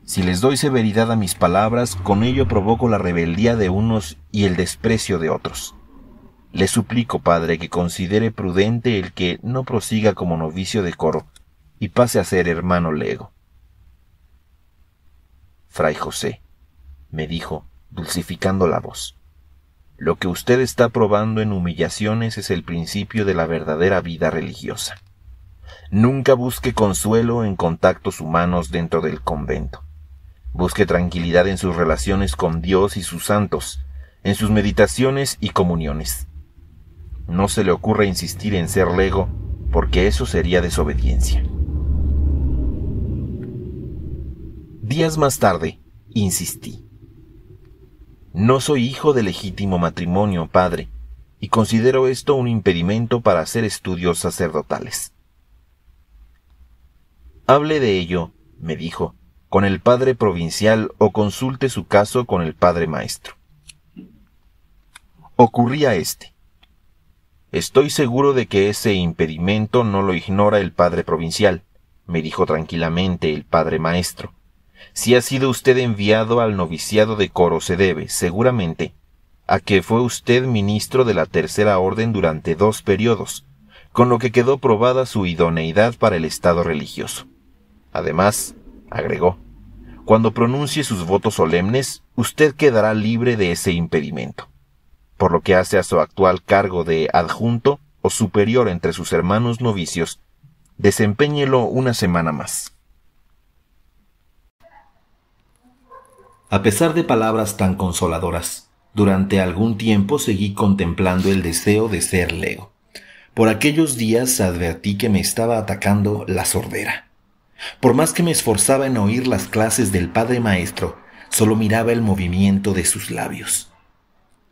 A: Si les doy severidad a mis palabras, con ello provoco la rebeldía de unos y el desprecio de otros. Le suplico, Padre, que considere prudente el que no prosiga como novicio de coro y pase a ser hermano lego. Fray José, me dijo, dulcificando la voz, lo que usted está probando en humillaciones es el principio de la verdadera vida religiosa. Nunca busque consuelo en contactos humanos dentro del convento. Busque tranquilidad en sus relaciones con Dios y sus santos, en sus meditaciones y comuniones. No se le ocurra insistir en ser lego, porque eso sería desobediencia. Días más tarde, insistí. No soy hijo de legítimo matrimonio, padre, y considero esto un impedimento para hacer estudios sacerdotales. Hable de ello, me dijo, con el padre provincial o consulte su caso con el padre maestro. Ocurría este. Estoy seguro de que ese impedimento no lo ignora el padre provincial, me dijo tranquilamente el padre maestro. Si ha sido usted enviado al noviciado de coro se debe, seguramente, a que fue usted ministro de la tercera orden durante 2 periodos, con lo que quedó probada su idoneidad para el estado religioso. Además, agregó, cuando pronuncie sus votos solemnes, usted quedará libre de ese impedimento. Por lo que hace a su actual cargo de adjunto o superior entre sus hermanos novicios, desempéñelo una semana más. A pesar de palabras tan consoladoras, durante algún tiempo seguí contemplando el deseo de ser lego. Por aquellos días advertí que me estaba atacando la sordera. Por más que me esforzaba en oír las clases del padre maestro, solo miraba el movimiento de sus labios.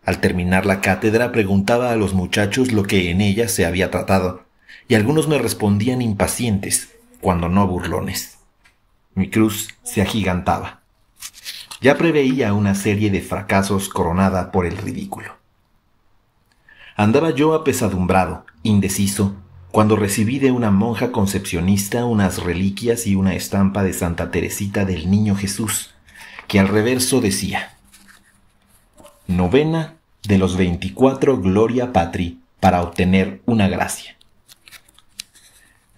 A: Al terminar la cátedra preguntaba a los muchachos lo que en ella se había tratado, y algunos me respondían impacientes, cuando no burlones. Mi cruz se agigantaba. Ya preveía una serie de fracasos coronada por el ridículo. Andaba yo apesadumbrado, indeciso, cuando recibí de una monja concepcionista unas reliquias y una estampa de Santa Teresita del Niño Jesús, que al reverso decía: Novena de los 24 Gloria Patri para obtener una gracia.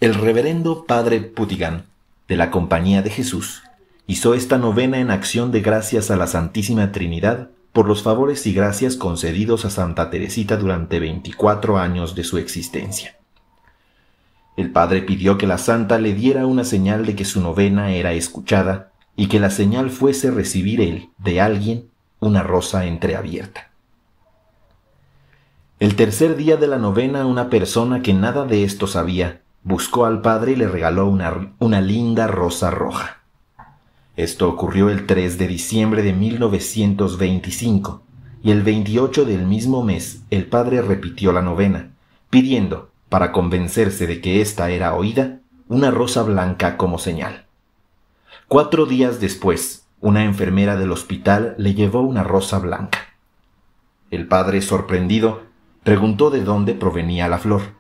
A: El reverendo padre Putigan, de la Compañía de Jesús, hizo esta novena en acción de gracias a la Santísima Trinidad por los favores y gracias concedidos a Santa Teresita durante 24 años de su existencia. El padre pidió que la santa le diera una señal de que su novena era escuchada y que la señal fuese recibir él, de alguien, una rosa entreabierta. El tercer día de la novena, una persona que nada de esto sabía, buscó al padre y le regaló una linda rosa roja. Esto ocurrió el 3 de diciembre de 1925, y el 28 del mismo mes el padre repitió la novena, pidiendo, para convencerse de que ésta era oída, una rosa blanca como señal. 4 días después, una enfermera del hospital le llevó una rosa blanca. El padre, sorprendido, preguntó de dónde provenía la flor.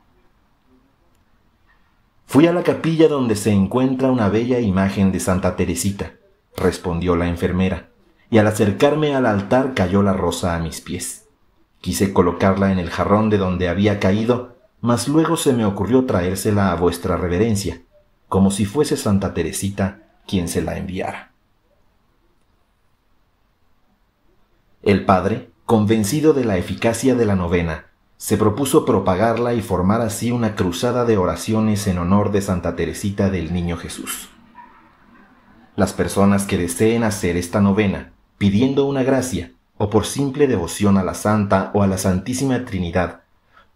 A: «Fui a la capilla donde se encuentra una bella imagen de Santa Teresita», respondió la enfermera, y al acercarme al altar cayó la rosa a mis pies. Quise colocarla en el jarrón de donde había caído, mas luego se me ocurrió traérsela a vuestra reverencia, como si fuese Santa Teresita quien se la enviara. El padre, convencido de la eficacia de la novena, se propuso propagarla y formar así una cruzada de oraciones en honor de Santa Teresita del Niño Jesús. Las personas que deseen hacer esta novena, pidiendo una gracia, o por simple devoción a la Santa o a la Santísima Trinidad,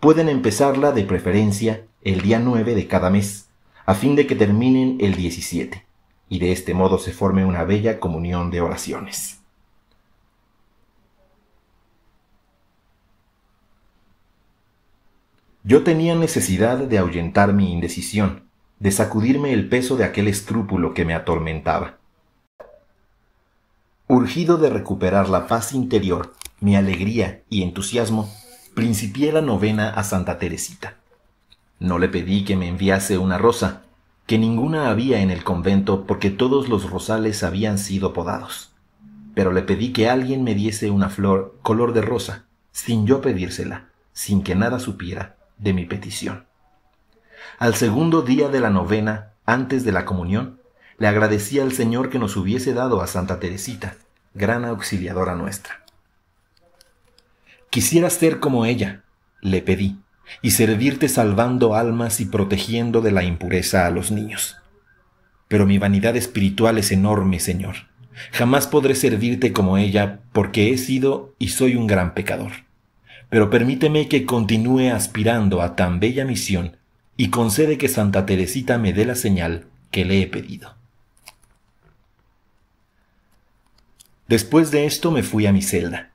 A: pueden empezarla de preferencia el día 9 de cada mes, a fin de que terminen el 17, y de este modo se forme una bella comunión de oraciones. Yo tenía necesidad de ahuyentar mi indecisión, de sacudirme el peso de aquel escrúpulo que me atormentaba. Urgido de recuperar la paz interior, mi alegría y entusiasmo, principié la novena a Santa Teresita. No le pedí que me enviase una rosa, que ninguna había en el convento porque todos los rosales habían sido podados. Pero le pedí que alguien me diese una flor color de rosa, sin yo pedírsela, sin que nada supiera de mi petición. Al segundo día de la novena, antes de la comunión, le agradecí al Señor que nos hubiese dado a Santa Teresita, gran auxiliadora nuestra. Quisiera ser como ella, le pedí, y servirte salvando almas y protegiendo de la impureza a los niños. Pero mi vanidad espiritual es enorme, Señor. Jamás podré servirte como ella porque he sido y soy un gran pecador. Pero permíteme que continúe aspirando a tan bella misión y concede que Santa Teresita me dé la señal que le he pedido. Después de esto me fui a mi celda.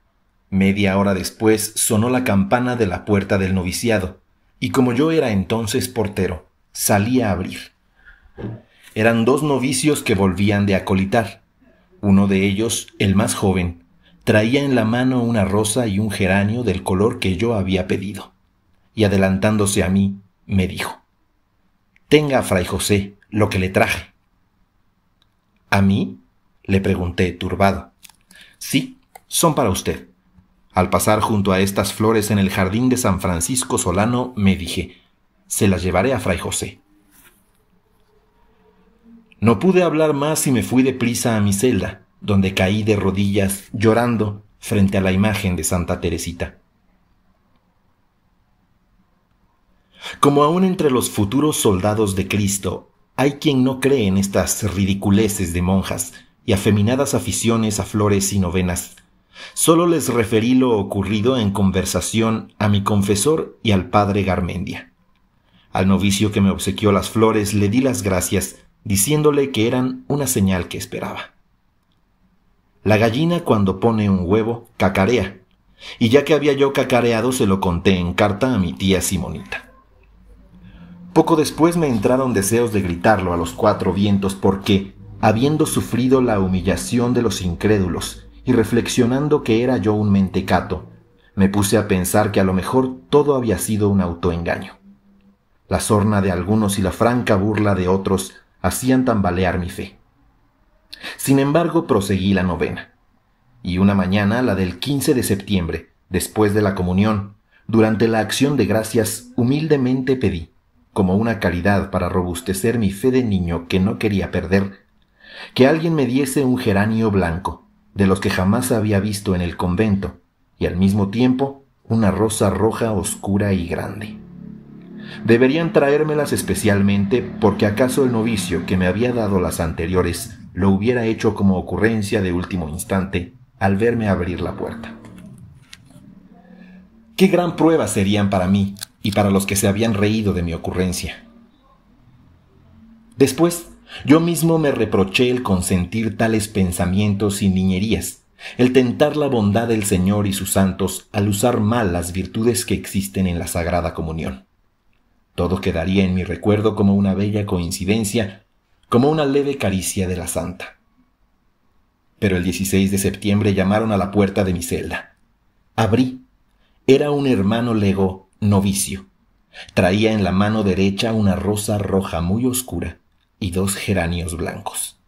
A: Media hora después sonó la campana de la puerta del noviciado, y como yo era entonces portero, salí a abrir. Eran 2 novicios que volvían de acolitar. Uno de ellos, el más joven, traía en la mano una rosa y un geranio del color que yo había pedido, y adelantándose a mí, me dijo: «Tenga, Fray José, lo que le traje». «¿A mí?», le pregunté turbado. «Sí, son para usted». Al pasar junto a estas flores en el jardín de San Francisco Solano, me dije: «Se las llevaré a Fray José». No pude hablar más y me fui deprisa a mi celda, donde caí de rodillas, llorando, frente a la imagen de Santa Teresita. Como aún entre los futuros soldados de Cristo hay quien no cree en estas ridiculeces de monjas y afeminadas aficiones a flores y novenas, solo les referí lo ocurrido en conversación a mi confesor y al padre Garmendia. Al novicio que me obsequió las flores le di las gracias, diciéndole que eran una señal que esperaba. La gallina cuando pone un huevo cacarea, y ya que había yo cacareado se lo conté en carta a mi tía Simonita. Poco después me entraron deseos de gritarlo a los 4 vientos porque, habiendo sufrido la humillación de los incrédulos y reflexionando que era yo un mentecato, me puse a pensar que a lo mejor todo había sido un autoengaño. La sorna de algunos y la franca burla de otros hacían tambalear mi fe. Sin embargo, proseguí la novena, y una mañana, la del 15 de septiembre, después de la comunión, durante la acción de gracias, humildemente pedí, como una caridad para robustecer mi fe de niño que no quería perder, que alguien me diese un geranio blanco, de los que jamás había visto en el convento, y al mismo tiempo una rosa roja oscura y grande. Deberían traérmelas especialmente porque acaso el novicio que me había dado las anteriores lo hubiera hecho como ocurrencia de último instante al verme abrir la puerta. Qué gran prueba serían para mí y para los que se habían reído de mi ocurrencia. Después, yo mismo me reproché el consentir tales pensamientos y niñerías, el tentar la bondad del Señor y sus santos al usar mal las virtudes que existen en la Sagrada Comunión. Todo quedaría en mi recuerdo como una bella coincidencia, como una leve caricia de la santa. Pero el 16 de septiembre llamaron a la puerta de mi celda. Abrí. Era un hermano lego novicio. Traía en la mano derecha una rosa roja muy oscura y 2 geranios blancos.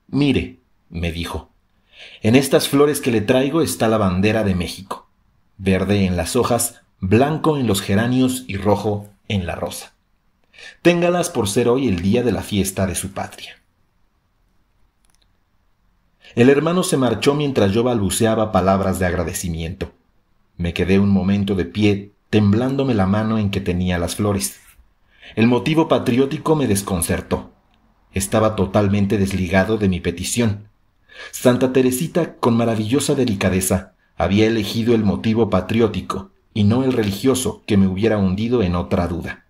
A: «Mire», me dijo, «en estas flores que le traigo está la bandera de México, verde en las hojas, blanco en los geranios y rojo en la rosa. Téngalas por ser hoy el día de la fiesta de su patria». El hermano se marchó mientras yo balbuceaba palabras de agradecimiento. Me quedé un momento de pie, temblándome la mano en que tenía las flores. El motivo patriótico me desconcertó. Estaba totalmente desligado de mi petición. Santa Teresita, con maravillosa delicadeza, había elegido el motivo patriótico y no el religioso que me hubiera hundido en otra duda,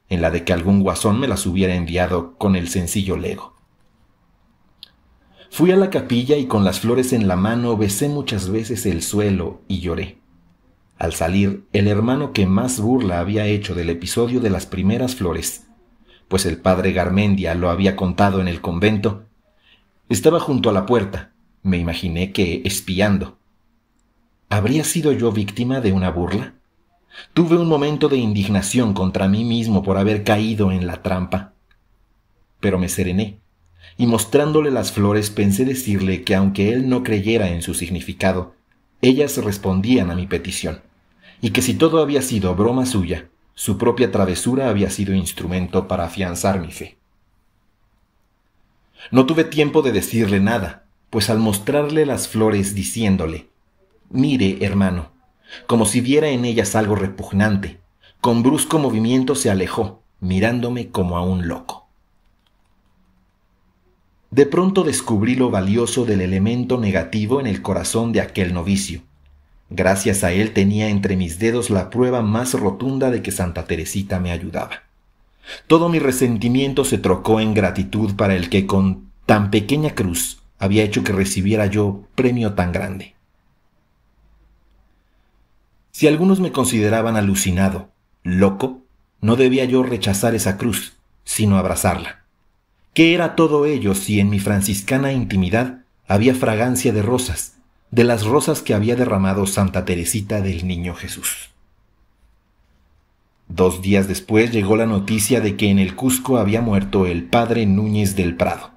A: en la de que algún guasón me las hubiera enviado con el sencillo lego. Fui a la capilla y con las flores en la mano besé muchas veces el suelo y lloré. Al salir, el hermano que más burla había hecho del episodio de las primeras flores, pues el padre Garmendia lo había contado en el convento,
B: Estaba junto a la puerta, me imaginé que espiando. ¿Habría sido yo víctima de una burla? Tuve un momento de indignación contra mí mismo por haber caído en la trampa. Pero me serené, y mostrándole las flores pensé decirle que aunque él no creyera en su significado, ellas respondían a mi petición, y que si todo había sido broma suya, su propia travesura había sido instrumento para afianzar mi fe. No tuve tiempo de decirle nada, pues al mostrarle las flores diciéndole, «Mire, hermano», como si viera en ellas algo repugnante, con brusco movimiento se alejó, mirándome como a un loco. De pronto descubrí lo valioso del elemento negativo en el corazón de aquel novicio. Gracias a él tenía entre mis dedos la prueba más rotunda de que Santa Teresita me ayudaba. Todo mi resentimiento se trocó en gratitud para el que con tan pequeña cruz había hecho que recibiera yo premio tan grande. Si algunos me consideraban alucinado, loco, no debía yo rechazar esa cruz, sino abrazarla. ¿Qué era todo ello si en mi franciscana intimidad había fragancia de rosas, de las rosas que había derramado Santa Teresita del Niño Jesús? 2 días después llegó la noticia de que en el Cusco había muerto el padre Núñez del Prado.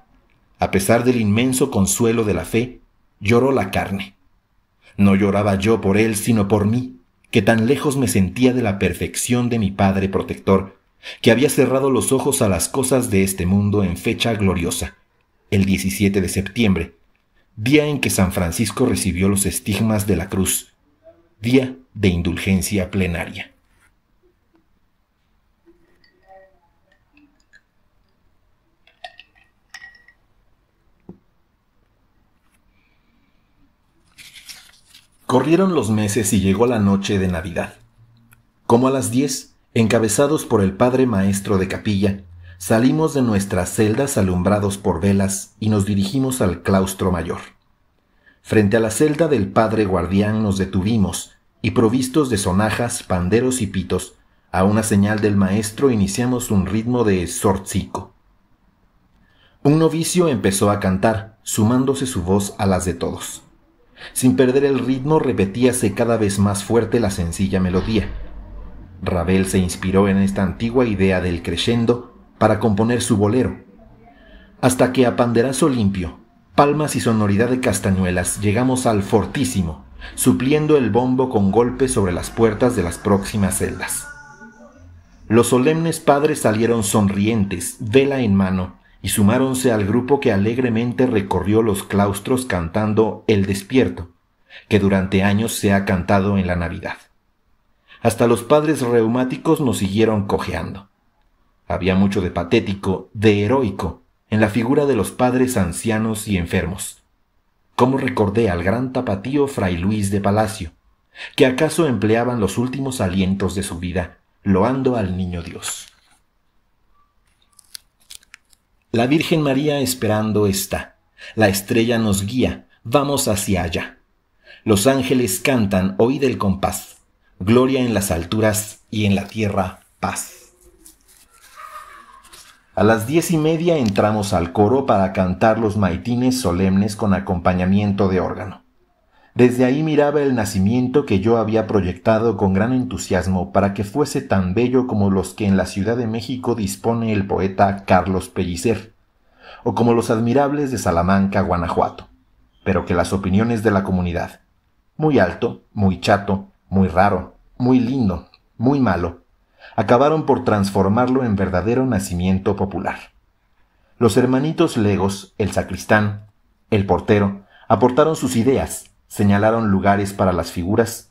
B: A pesar del inmenso consuelo de la fe, lloró la carne. No lloraba yo por él, sino por mí, que tan lejos me sentía de la perfección de mi Padre protector, que había cerrado los ojos a las cosas de este mundo en fecha gloriosa, el 17 de septiembre, día en que San Francisco recibió los estigmas de la cruz, día de indulgencia plenaria. Corrieron los meses y llegó la noche de Navidad. Como a las 10, encabezados por el padre maestro de capilla, salimos de nuestras celdas alumbrados por velas y nos dirigimos al claustro mayor. Frente a la celda del padre guardián nos detuvimos y, provistos de sonajas, panderos y pitos, a una señal del maestro iniciamos un ritmo de zortzico. Un novicio empezó a cantar, sumándose su voz a las de todos. Sin perder el ritmo repetíase cada vez más fuerte la sencilla melodía. Ravel se inspiró en esta antigua idea del crescendo para componer su bolero, hasta que a panderazo limpio, palmas y sonoridad de castañuelas llegamos al fortísimo, supliendo el bombo con golpes sobre las puertas de las próximas celdas. Los solemnes padres salieron sonrientes, vela en mano, y sumáronse al grupo que alegremente recorrió los claustros cantando El Despierto, que durante años se ha cantado en la Navidad. Hasta los padres reumáticos nos siguieron cojeando. Había mucho de patético, de heroico, en la figura de los padres ancianos y enfermos. Cómo recordé al gran tapatío Fray Luis de Palacio, que acaso empleaban los últimos alientos de su vida loando al Niño Dios. La Virgen María esperando está, la estrella nos guía, vamos hacia allá. Los ángeles cantan, oíd el compás, gloria en las alturas y en la tierra paz. A las 10:30 entramos al coro para cantar los maitines solemnes con acompañamiento de órgano. Desde ahí miraba el nacimiento que yo había proyectado con gran entusiasmo para que fuese tan bello como los que en la Ciudad de México dispone el poeta Carlos Pellicer, o como los admirables de Salamanca, Guanajuato, pero que las opiniones de la comunidad, muy alto, muy chato, muy raro, muy lindo, muy malo, acabaron por transformarlo en verdadero nacimiento popular. Los hermanitos legos, el sacristán, el portero, aportaron sus ideas, señalaron lugares para las figuras,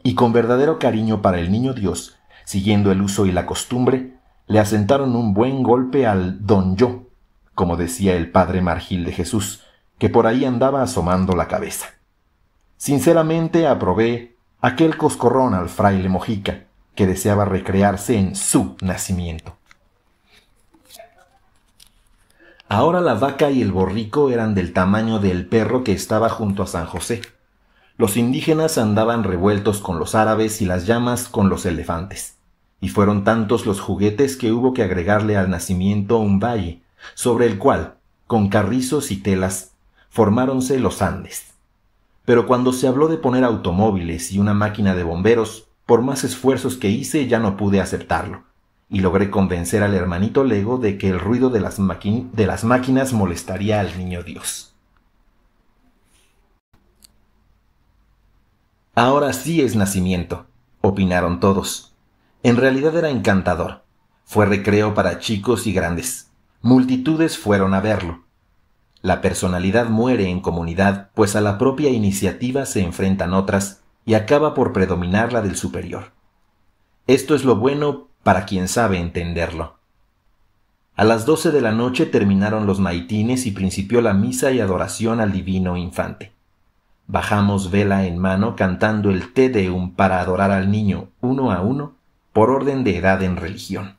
B: y con verdadero cariño para el Niño Dios, siguiendo el uso y la costumbre, le asentaron un buen golpe al don yo, como decía el padre Margil de Jesús, que por ahí andaba asomando la cabeza. Sinceramente aprobé aquel coscorrón al fraile Mojica, que deseaba recrearse en su nacimiento. Ahora la vaca y el borrico eran del tamaño del perro que estaba junto a San José. Los indígenas andaban revueltos con los árabes y las llamas con los elefantes, y fueron tantos los juguetes que hubo que agregarle al nacimiento un valle, sobre el cual, con carrizos y telas, formáronse los Andes. Pero cuando se habló de poner automóviles y una máquina de bomberos, por más esfuerzos que hice ya no pude aceptarlo, y logré convencer al hermanito Lego de que el ruido de las máquinas molestaría al niño Dios. Ahora sí es nacimiento, opinaron todos. En realidad era encantador. Fue recreo para chicos y grandes. Multitudes fueron a verlo. La personalidad muere en comunidad, pues a la propia iniciativa se enfrentan otras y acaba por predominar la del superior. Esto es lo bueno para quien sabe entenderlo. A las 12 de la noche terminaron los maitines y principió la misa y adoración al divino infante. Bajamos vela en mano cantando el Te Deum para adorar al niño uno a uno por orden de edad en religión.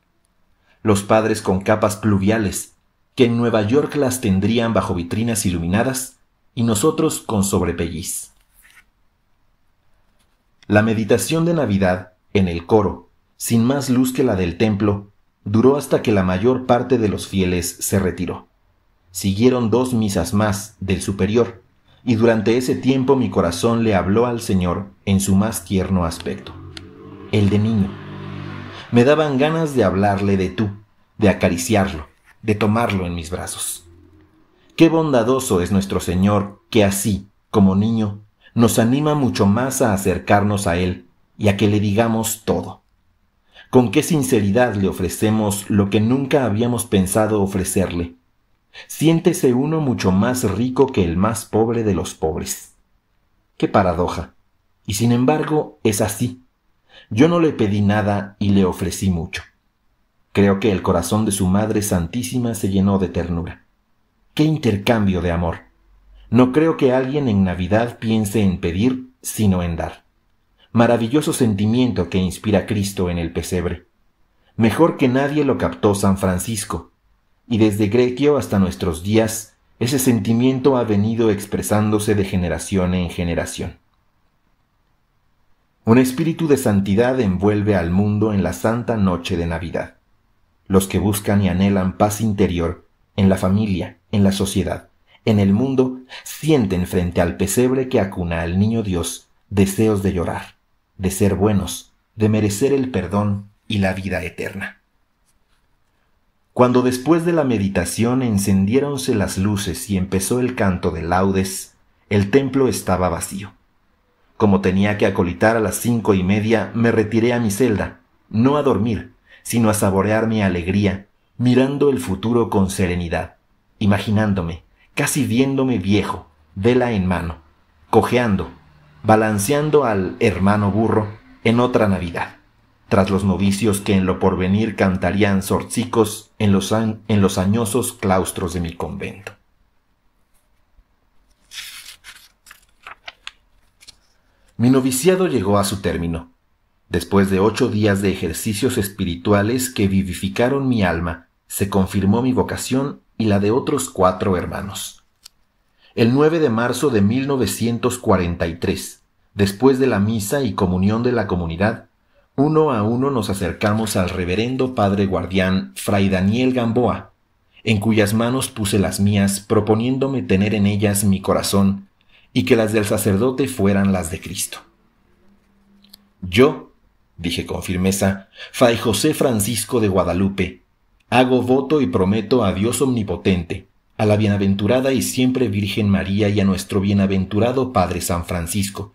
B: Los padres con capas pluviales, que en Nueva York las tendrían bajo vitrinas iluminadas, y nosotros con sobrepelliz. La meditación de Navidad, en el coro, sin más luz que la del templo, duró hasta que la mayor parte de los fieles se retiró. Siguieron 2 misas más del superior, y durante ese tiempo mi corazón le habló al Señor en su más tierno aspecto, el de niño. Me daban ganas de hablarle de tú, de acariciarlo, de tomarlo en mis brazos. Qué bondadoso es nuestro Señor que así, como niño, nos anima mucho más a acercarnos a Él y a que le digamos todo. Con qué sinceridad le ofrecemos lo que nunca habíamos pensado ofrecerle. Siéntese uno mucho más rico que el más pobre de los pobres. Qué paradoja. Y sin embargo es así. Yo no le pedí nada y le ofrecí mucho. Creo que el corazón de su Madre Santísima se llenó de ternura. ¡Qué intercambio de amor! No creo que alguien en Navidad piense en pedir, sino en dar. Maravilloso sentimiento que inspira Cristo en el pesebre. Mejor que nadie lo captó San Francisco, y desde Grequio hasta nuestros días, ese sentimiento ha venido expresándose de generación en generación. Un espíritu de santidad envuelve al mundo en la santa noche de Navidad. Los que buscan y anhelan paz interior, en la familia, en la sociedad, en el mundo, sienten frente al pesebre que acuna al niño Dios deseos de llorar, de ser buenos, de merecer el perdón y la vida eterna. Cuando después de la meditación encendiéronse las luces y empezó el canto de laudes, el templo estaba vacío. Como tenía que acolitar a las 5:30, me retiré a mi celda, no a dormir, sino a saborear mi alegría, mirando el futuro con serenidad, imaginándome, casi viéndome viejo, vela en mano, cojeando, balanceando al hermano burro en otra Navidad, tras los novicios que en lo porvenir cantarían zortzicos en los añosos claustros de mi convento. Mi noviciado llegó a su término. Después de 8 días de ejercicios espirituales que vivificaron mi alma, se confirmó mi vocación y la de otros 4 hermanos. El 9 de marzo de 1943, después de la misa y comunión de la comunidad, uno a uno nos acercamos al reverendo padre guardián Fray Daniel Gamboa, en cuyas manos puse las mías, proponiéndome tener en ellas mi corazón y que las del sacerdote fueran las de Cristo. Yo, dije con firmeza, Fray José Francisco de Guadalupe, hago voto y prometo a Dios omnipotente, a la bienaventurada y siempre Virgen María y a nuestro bienaventurado Padre San Francisco,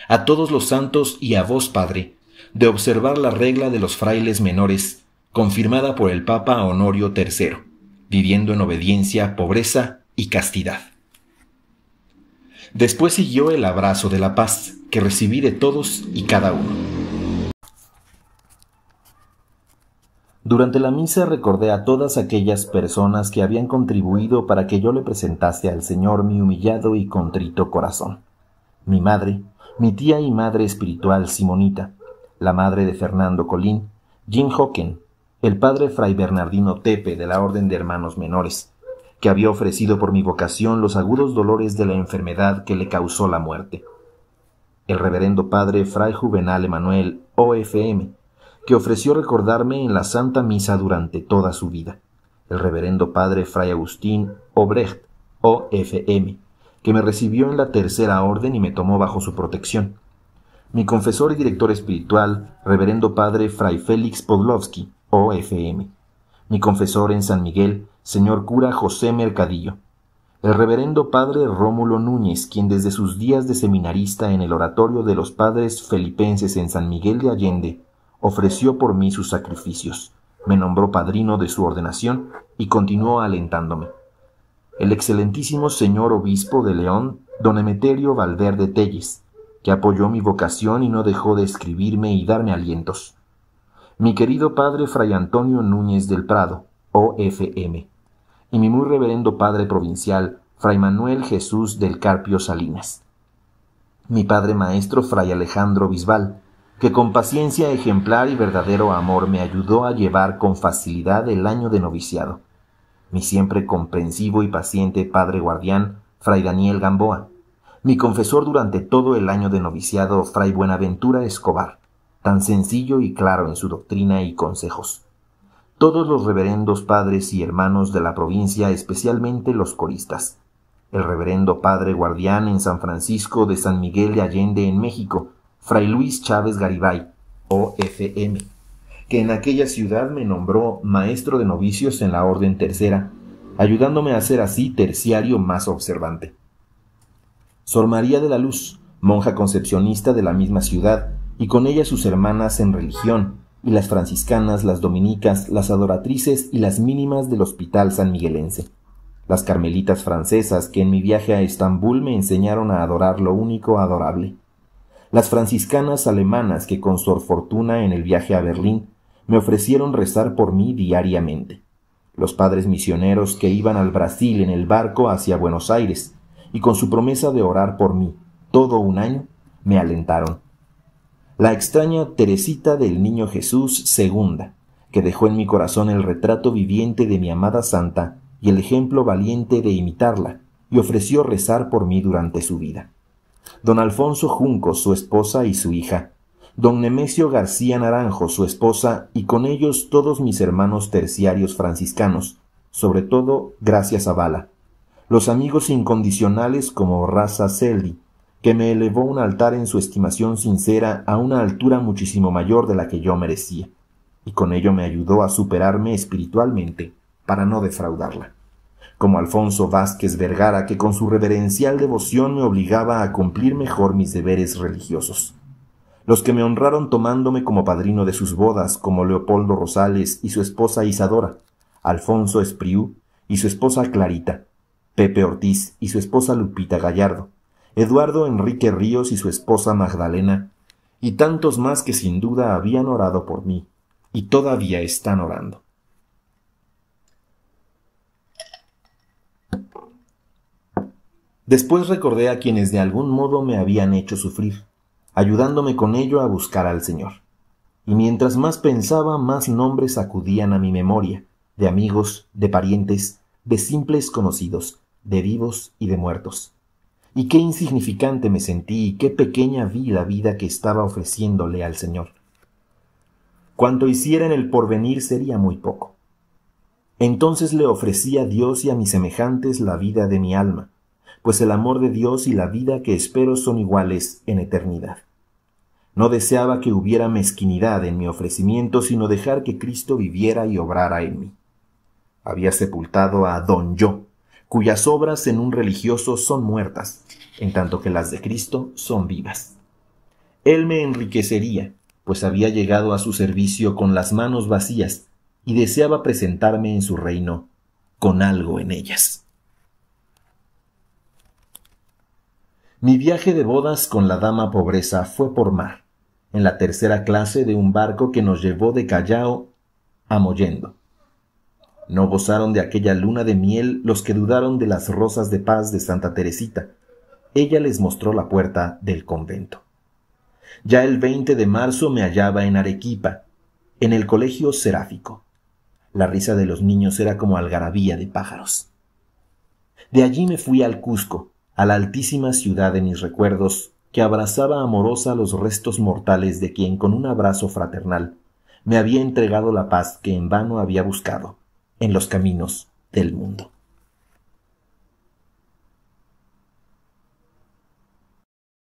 B: a todos los santos y a vos, Padre, de observar la regla de los frailes menores, confirmada por el Papa Honorio III, viviendo en obediencia, pobreza y castidad. Después siguió el abrazo de la paz, que recibí de todos y cada uno. Durante la misa recordé a todas aquellas personas que habían contribuido para que yo le presentase al Señor mi humillado y contrito corazón. Mi madre, mi tía y madre espiritual Simonita, la madre de Fernando Colín, Jim Hocken, el padre Fray Bernardino Tepe de la Orden de Hermanos Menores, que había ofrecido por mi vocación los agudos dolores de la enfermedad que le causó la muerte. El reverendo padre Fray Juvenal Emanuel, OFM, que ofreció recordarme en la Santa Misa durante toda su vida, el reverendo padre Fray Agustín Obrecht, O.F.M., que me recibió en la Tercera Orden y me tomó bajo su protección. Mi confesor y director espiritual, reverendo padre Fray Félix Podlovsky, O.F.M. Mi confesor en San Miguel, señor cura José Mercadillo. El reverendo padre Rómulo Núñez, quien desde sus días de seminarista en el oratorio de los padres felipenses en San Miguel de Allende, ofreció por mí sus sacrificios, me nombró padrino de su ordenación y continuó alentándome. El excelentísimo señor obispo de León, don Emeterio Valverde Telles, que apoyó mi vocación y no dejó de escribirme y darme alientos. Mi querido padre Fray Antonio Núñez del Prado, O.F.M., y mi muy reverendo padre provincial, Fray Manuel Jesús del Carpio Salinas. Mi padre maestro Fray Alejandro Bisbal, que con paciencia ejemplar y verdadero amor me ayudó a llevar con facilidad el año de noviciado. Mi siempre comprensivo y paciente padre guardián, Fray Daniel Gamboa. Mi confesor durante todo el año de noviciado, Fray Buenaventura Escobar, tan sencillo y claro en su doctrina y consejos. Todos los reverendos padres y hermanos de la provincia, especialmente los coristas. El reverendo padre guardián en San Francisco de San Miguel de Allende en México, Fray Luis Chávez Garibay, O.F.M., que en aquella ciudad me nombró maestro de novicios en la Orden Tercera, ayudándome a ser así terciario más observante. Sor María de la Luz, monja concepcionista de la misma ciudad, y con ella sus hermanas en religión, y las franciscanas, las dominicas, las adoratrices y las mínimas del Hospital Sanmiguelense. Las carmelitas francesas que en mi viaje a Estambul me enseñaron a adorar lo único adorable. Las franciscanas alemanas que con Sor Fortuna en el viaje a Berlín me ofrecieron rezar por mí diariamente. Los padres misioneros que iban al Brasil en el barco hacia Buenos Aires y con su promesa de orar por mí todo un año, me alentaron. La extraña Teresita del Niño Jesús II, que dejó en mi corazón el retrato viviente de mi amada santa y el ejemplo valiente de imitarla, y ofreció rezar por mí durante su vida. Don Alfonso Junco, su esposa y su hija, don Nemesio García Naranjo, su esposa, y con ellos todos mis hermanos terciarios franciscanos, sobre todo gracias a Bala, los amigos incondicionales como Raza Seldi, que me elevó un altar en su estimación sincera a una altura muchísimo mayor de la que yo merecía, y con ello me ayudó a superarme espiritualmente para no defraudarla. Como Alfonso Vázquez Vergara, que con su reverencial devoción me obligaba a cumplir mejor mis deberes religiosos. Los que me honraron tomándome como padrino de sus bodas, como Leopoldo Rosales y su esposa Isadora, Alfonso Espriu y su esposa Clarita, Pepe Ortiz y su esposa Lupita Gallardo, Eduardo Enrique Ríos y su esposa Magdalena, y tantos más que sin duda habían orado por mí, y todavía están orando. Después recordé a quienes de algún modo me habían hecho sufrir, ayudándome con ello a buscar al Señor. Y mientras más pensaba, más nombres acudían a mi memoria, de amigos, de parientes, de simples conocidos, de vivos y de muertos. Y qué insignificante me sentí y qué pequeña vi la vida que estaba ofreciéndole al Señor. Cuanto hiciera en el porvenir sería muy poco. Entonces le ofrecí a Dios y a mis semejantes la vida de mi alma, pues el amor de Dios y la vida que espero son iguales en eternidad. No deseaba que hubiera mezquinidad en mi ofrecimiento, sino dejar que Cristo viviera y obrara en mí. Había sepultado a Don Yo, cuyas obras en un religioso son muertas, en tanto que las de Cristo son vivas. Él me enriquecería, pues había llegado a su servicio con las manos vacías y deseaba presentarme en su reino con algo en ellas. Mi viaje de bodas con la dama Pobreza fue por mar, en la tercera clase de un barco que nos llevó de Callao a Mollendo. No gozaron de aquella luna de miel los que dudaron de las rosas de paz de Santa Teresita. Ella les mostró la puerta del convento. Ya el 20 de marzo me hallaba en Arequipa, en el colegio seráfico. La risa de los niños era como algarabía de pájaros. De allí me fui al Cusco, a la altísima ciudad de mis recuerdos, que abrazaba amorosa los restos mortales de quien con un abrazo fraternal me había entregado la paz que en vano había buscado, en los caminos del mundo.